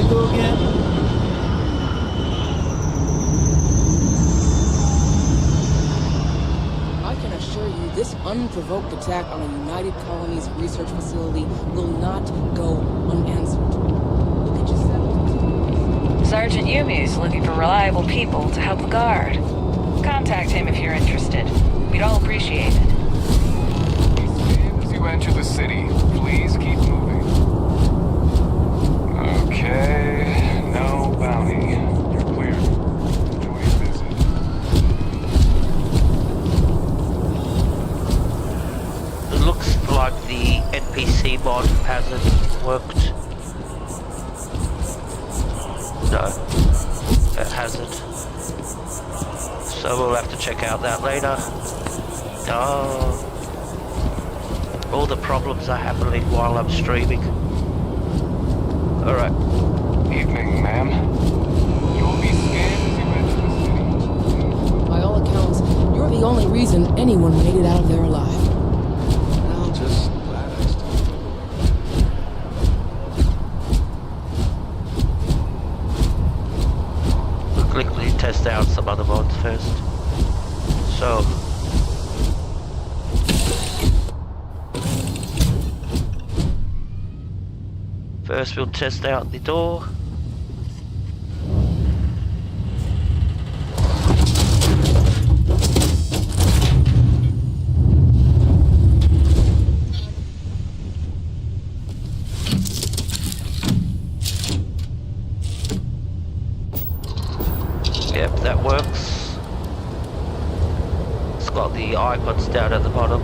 K: go again?
L: I can assure you this unprovoked attack on a United Colonies research facility will not go unanswered. Look at yourself.
F: Sergeant Yumi's looking for reliable people to help the guard. Contact him if you're interested. We'd all appreciate it.
M: As you enter the city, please keep moving. Okay, no bounty. You're clear. Enjoy your visit.
C: It looks like the NPC mod hasn't worked. No, it hasn't. So we'll have to check out that later. Oh, all the problems are happening while I'm streaming. Alright.
M: Evening, ma'am. You will be scanned as you enter the city.
L: By all accounts, you're the only reason anyone made it out of there alive.
E: Well, just glad I stopped.
C: We'll quickly test out some other mods first. So, first we'll test out the door. Yep, that works. It's got the icons down at the bottom.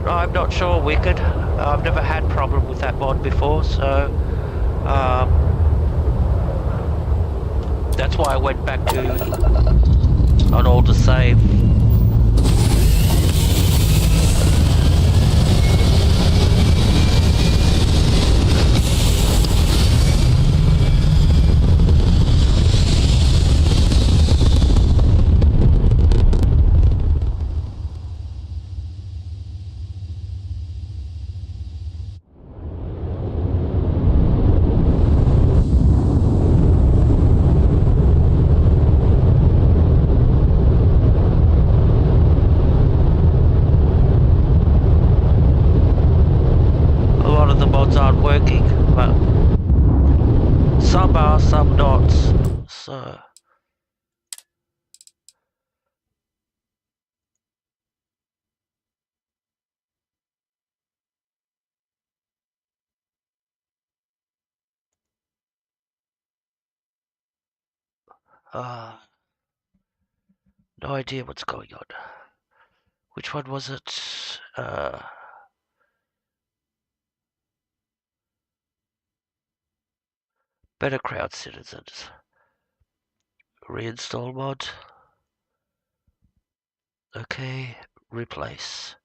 C: I'm not sure, Wicked. I've never had problem with that mod before, so that's why I went back to an older save. Aren't working, but some are, some not. So no idea what's going on. Which one was it? Better crowd citizens. Reinstall mod. Okay, replace.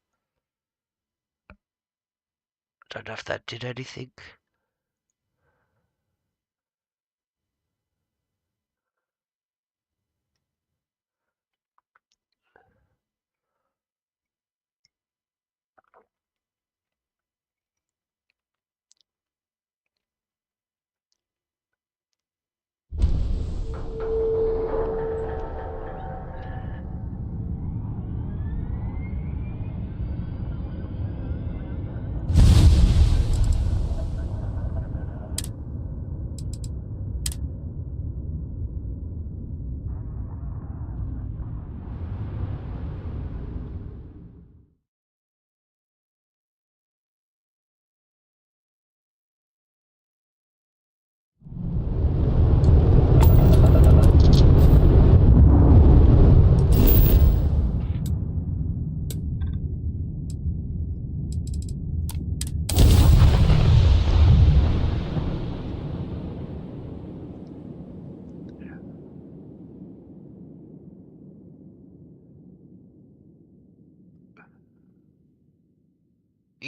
C: Don't know if that did anything.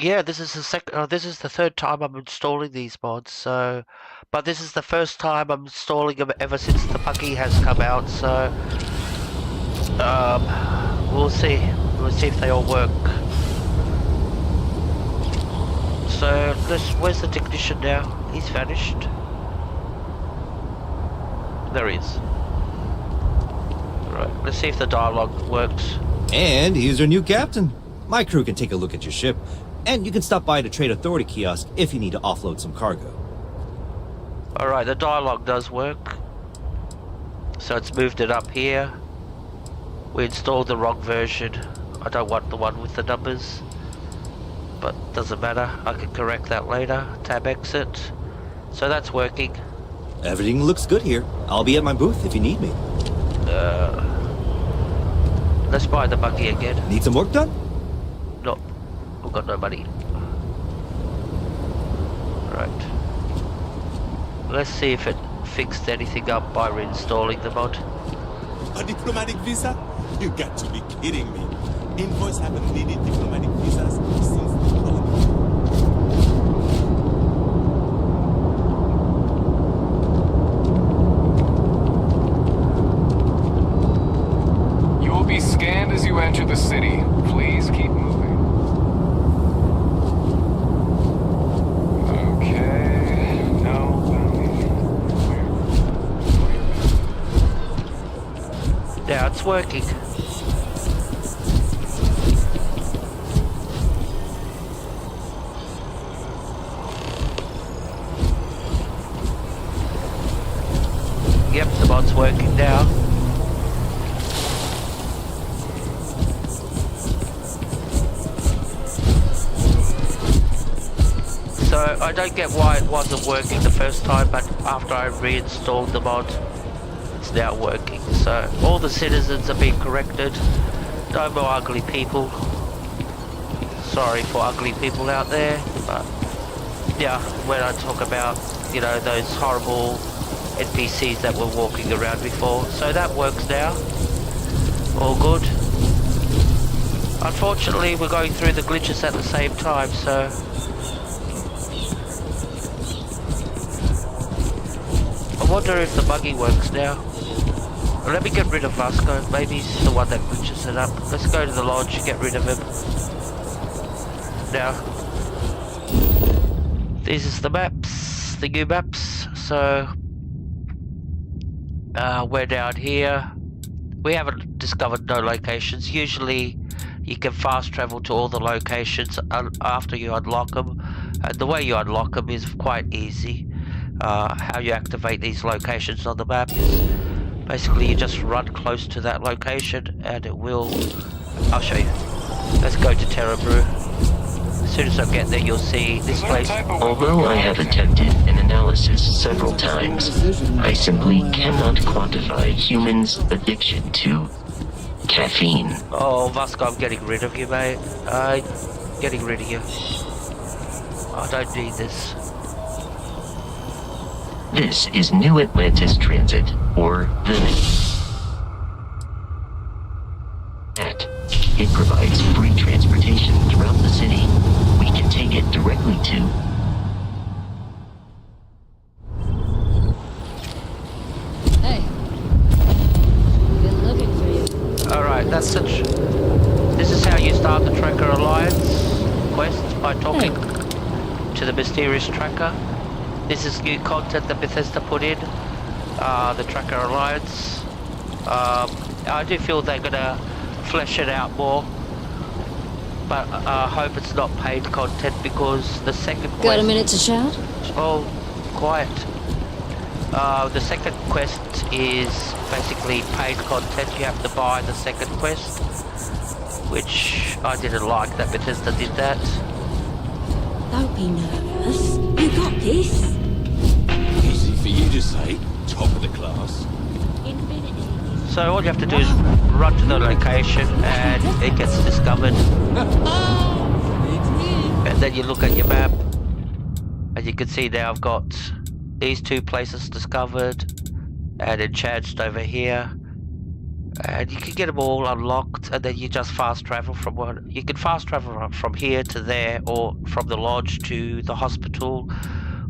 C: Yeah, this is this is the third time I'm installing these mods. So, but this is the first time I'm installing them ever since the buggy has come out. So, we'll see. We'll see if they all work. So, where's the technician now? He's vanished. There he is. Right, let's see if the dialogue works.
K: And here's our new captain. My crew can take a look at your ship, and you can stop by the Trade Authority kiosk if you need to offload some cargo.
C: Alright, the dialogue does work. So it's moved it up here. We installed the wrong version. I don't want the one with the numbers. But doesn't matter, I can correct that later. Tab exit. So that's working.
K: Everything looks good here. I'll be at my booth if you need me.
C: Let's buy the buggy again.
K: Need some work done?
C: No, we've got no money. Right. Let's see if it fixed anything up by reinstalling the mod.
N: A diplomatic visa? You got to be kidding me. Invoice haven't needed diplomatic visas since the colony.
M: You will be scanned as you enter the city. Please keep moving. Okay. No.
C: Yeah, it's working. Yep, the mod's working now. So I don't get why it wasn't working the first time, but after I reinstalled the mod, it's now working. So all the citizens are being corrected. No more ugly people. Sorry for ugly people out there, but yeah, when I talk about, you know, those horrible NPCs that were walking around before. So that works now. All good. Unfortunately, we're going through the glitches at the same time, so I wonder if the buggy works now. Let me get rid of Vasco. Maybe he's the one that glitches it up. Let's go to the lodge and get rid of him. Now, this is the maps, the new maps. So, we're down here. We haven't discovered no locations. Usually, you can fast travel to all the locations after you unlock them. And the way you unlock them is quite easy. How you activate these locations on the map is basically you just run close to that location and it will... I'll show you. Let's go to Terra Brew. As soon as I get there, you'll see this place.
G: Although I have attempted an analysis several times, I simply cannot quantify humans' addiction to caffeine.
C: Oh, Vasco, I'm getting rid of you, mate. Getting rid of you. I don't need this.
G: This is New Atlantis Transit, or the NAT. It provides free transportation throughout the city. We can take it directly to...
D: Hey. Been looking for you.
C: Alright, that's such... This is how you start the Tracker Alliance quest, by talking to the mysterious tracker. This is new content that Bethesda put in, the Tracker Alliance. I do feel they're gonna flesh it out more, but I hope it's not paid content because the second quest...
D: Got a minute to chat?
C: Oh, quiet. The second quest is basically paid content. You have to buy the second quest, which I didn't like that Bethesda did that.
D: Don't be nervous. You got this.
N: Easy for you to say, top of the class.
C: So all you have to do is run to the location and it gets discovered. And then you look at your map and you can see now I've got these two places discovered and enchanted over here. and you can get them all unlocked, and then you just fast travel from one. You can fast travel from here to there, or from the lodge to the hospital,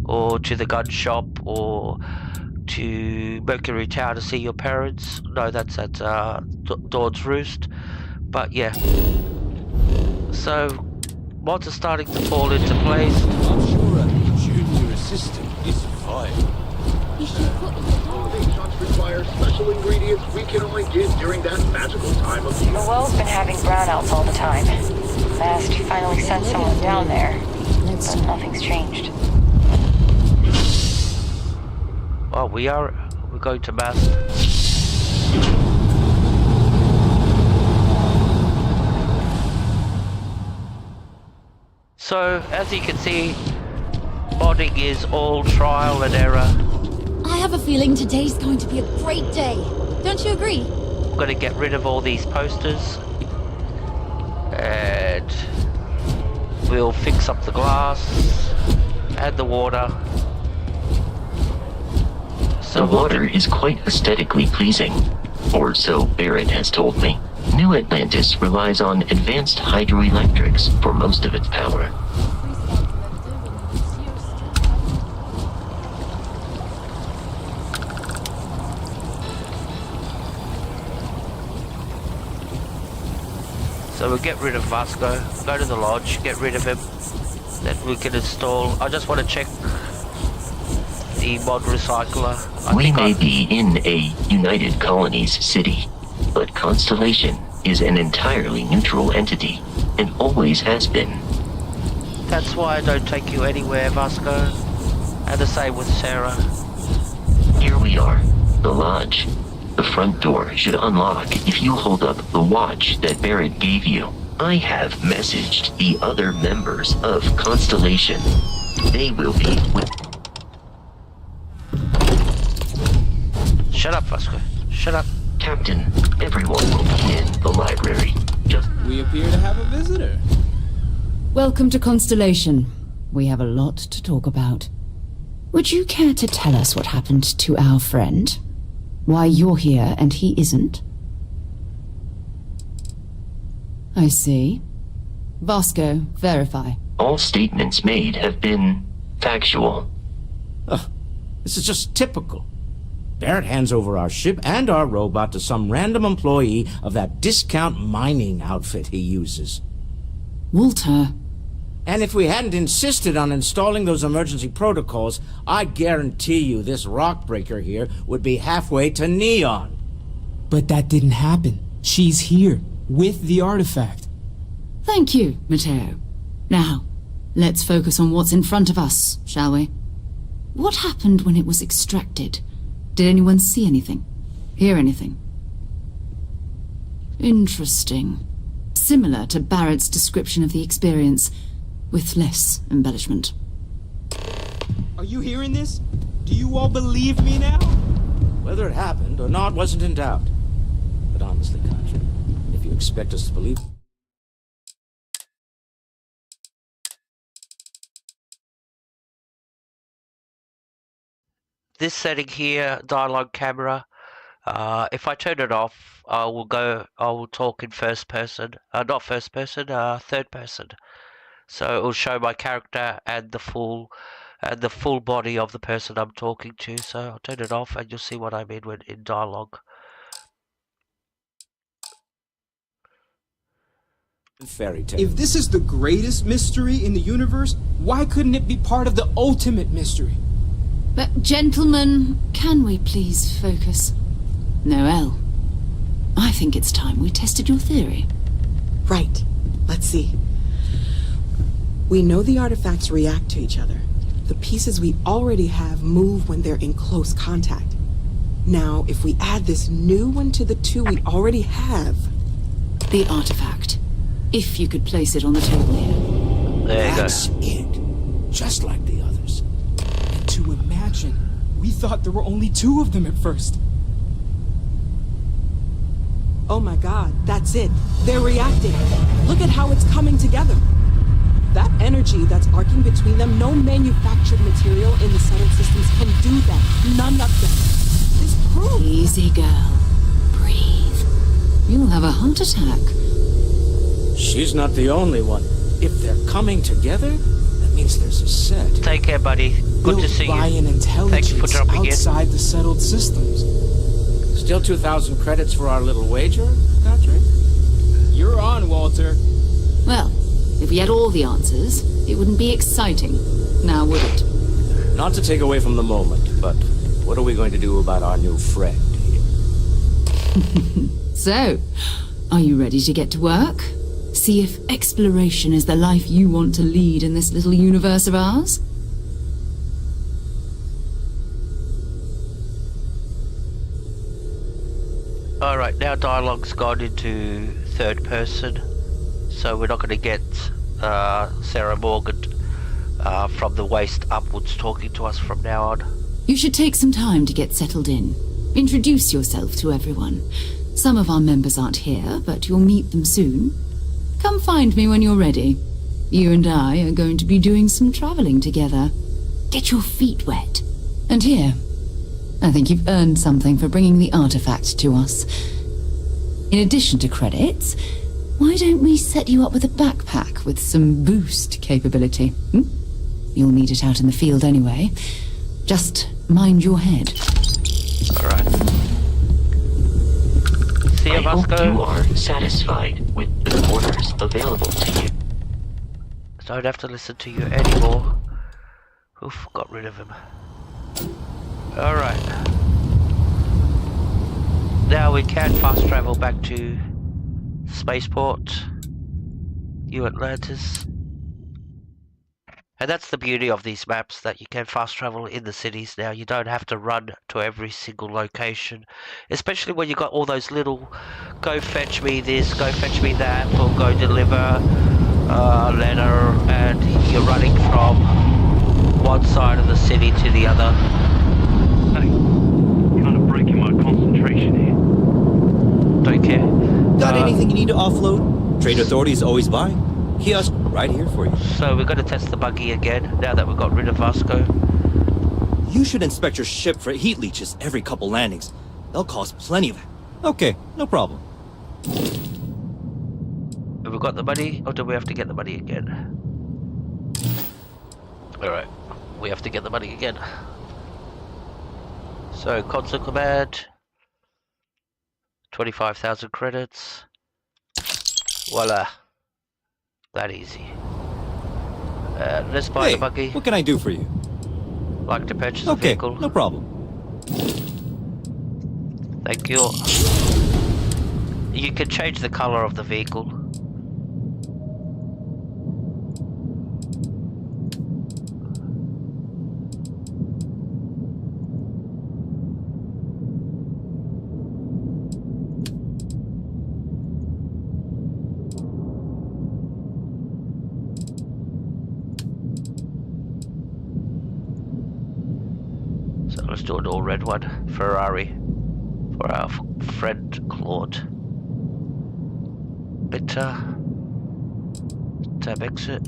C: or to the gun shop, or to Mercury Tower to see your parents. No, that's at Dawn's Roost. But yeah, so mods are starting to fall into place.
I: I'm sure a junior assistant is fine.
O: Shots require special ingredients we can only get during that magical time of year.
F: The well's been having brownouts all the time. Mast finally sent someone down there, but nothing's changed.
C: Well, we're going to Mast. So, as you can see, modding is all trial and error.
P: I have a feeling today's going to be a great day. Don't you agree?
C: We're going to get rid of all these posters. And we'll fix up the glass and the water.
G: The water is quite aesthetically pleasing, or so Barrett has told me. New Atlantis relies on advanced hydroelectrics for most of its power.
C: So we'll get rid of Vasco, go to the lodge, get rid of him. Then we can install. I just want to check the mod recycler.
G: We may be in a United Colonies city, but Constellation is an entirely neutral entity, and always has been.
C: That's why I don't take you anywhere, Vasco. And the same with Sarah.
G: Here we are, the lodge. The front door should unlock if you hold up the watch that Barrett gave you. I have messaged the other members of Constellation. They will be with...
C: Shut up, Vasco. Shut up.
G: Captain, everyone will be in the library.
L: We appear to have a visitor.
D: Welcome to Constellation. We have a lot to talk about. Would you care to tell us what happened to our friend? Why you're here and he isn't? I see. Vasco, verify.
G: All statements made have been factual.
Q: This is just typical. Barrett hands over our ship and our robot to some random employee of that discount mining outfit he uses.
D: Walter.
Q: And if we hadn't insisted on installing those emergency protocols, I guarantee you this rock breaker here would be halfway to Neon.
R: But that didn't happen. She's here, with the artifact.
D: Thank you, Matteo. Now, let's focus on what's in front of us, shall we? What happened when it was extracted? Did anyone see anything? Hear anything? Interesting. Similar to Barrett's description of the experience, with less embellishment.
R: Are you hearing this? Do you all believe me now?
Q: Whether it happened or not wasn't in doubt. But honestly, Contra, if you expect us to believe...
C: This setting here, dialogue camera, if I turn it off, I will talk in first person, not first person, third person. So it will show my character and the full body of the person I'm talking to. So I'll turn it off and you'll see what I mean when in dialogue.
Q: Fairy tale.
R: If this is the greatest mystery in the universe, why couldn't it be part of the ultimate mystery?
D: But gentlemen, can we please focus? Noel, I think it's time we tested your theory.
S: Right. Let's see. We know the artifacts react to each other. The pieces we already have move when they're in close contact. Now, if we add this new one to the two we already have...
D: The artifact. If you could place it on the table here.
C: There you go.
Q: That's it. Just like the others.
R: And to imagine, we thought there were only 2 of them at first.
S: Oh my god, that's it. They're reacting. Look at how it's coming together. That energy that's arcing between them, no manufactured material in the settled systems can do that. None of them. This proves...
D: Easy, girl. Breathe. you'll have a heart attack.
Q: She's not the only one. If they're coming together, that means there's a set.
C: Take care, buddy. Good to see
R: by
C: you.
R: an intelligence
C: Thank you for dropping in.
R: outside the settled systems.
Q: Still 2,000 credits for our little wager, Patrick?
R: You're on, Walter.
D: Well, if we had all the answers, it wouldn't be exciting. Now, would it?
Q: Not to take away from the moment, but what are we going to do about our new friend here?
D: So, are you ready to get to work? See if exploration is the life you want to lead in this little universe of ours?
C: Alright, now dialogue's gone into third person, so we're not going to get Sarah Morgan from the waist upwards talking to us from now on.
D: You should take some time to get settled in. Introduce yourself to everyone. Some of our members aren't here, but you'll meet them soon. Come find me when you're ready. You and I are going to be doing some traveling together. Get your feet wet. And here, I think you've earned something for bringing the artifact to us. In addition to credits, why don't we set you up with a backpack with some boost capability? You'll need it out in the field anyway. Just mind your head.
C: Alright. See you,
G: I hope
C: Vasco.
G: you are satisfied with the orders available to you.
C: Don't have to listen to you anymore. Oof, got rid of him. Alright. Now we can fast travel back to Spaceport, New Atlantis. And that's the beauty of these maps, that you can fast travel in the cities now. You don't have to run to every single location. Especially when you got all those little go fetch me this, go fetch me that, or go deliver a letter, and you're running from one side of the city to the other.
I: Hey, kind of breaking my concentration here.
C: Don't care.
K: Got anything you need to offload? Trade Authority's always buying. Kiosk right here for you.
C: So we're going to test the buggy again, now that we got rid of Vasco.
K: You should inspect your ship for heat leeches every couple landings. They'll cause plenty of... Okay, no problem.
C: Have we got the money, or do we have to get the money again? Alright, we have to get the money again. So, console command. 25,000 credits. Voila. That easy. Let's buy the buggy.
K: What can I do for you?
C: Like to purchase a vehicle.
K: No problem.
C: Thank you. You can change the color of the vehicle. So let's do an all red one. Ferrari. For our friend Claude. Enter. Tab exit.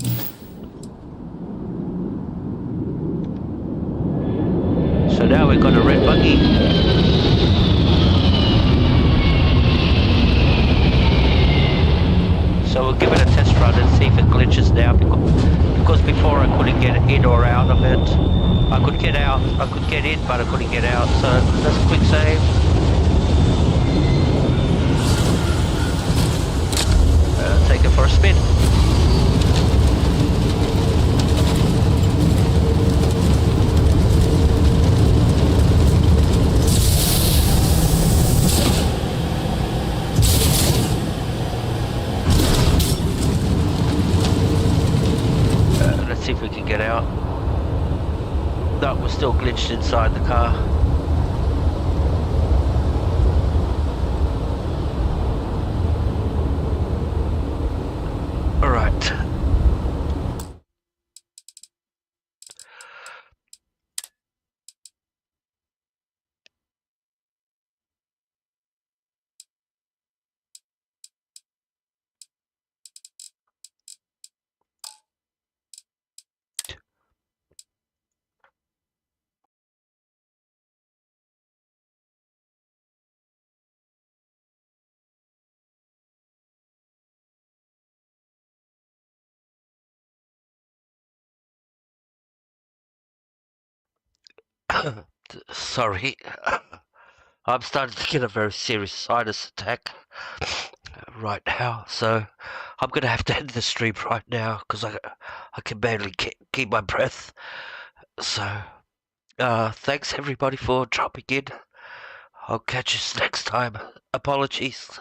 C: So now we've got a red buggy. So we'll give it a test run and see if it glitches now, because before I couldn't get in or out of it. I could get out, I could get in, but I couldn't get out, so let's quick save. Take it for a spin. Let's see if we can get out. No, we're still glitched inside the car. Alright. Sorry. I'm starting to get a very serious sinus attack right now, so I'm gonna have to end the stream right now because I can barely keep my breath. So, thanks everybody for dropping in. I'll catch you next time. Apologies.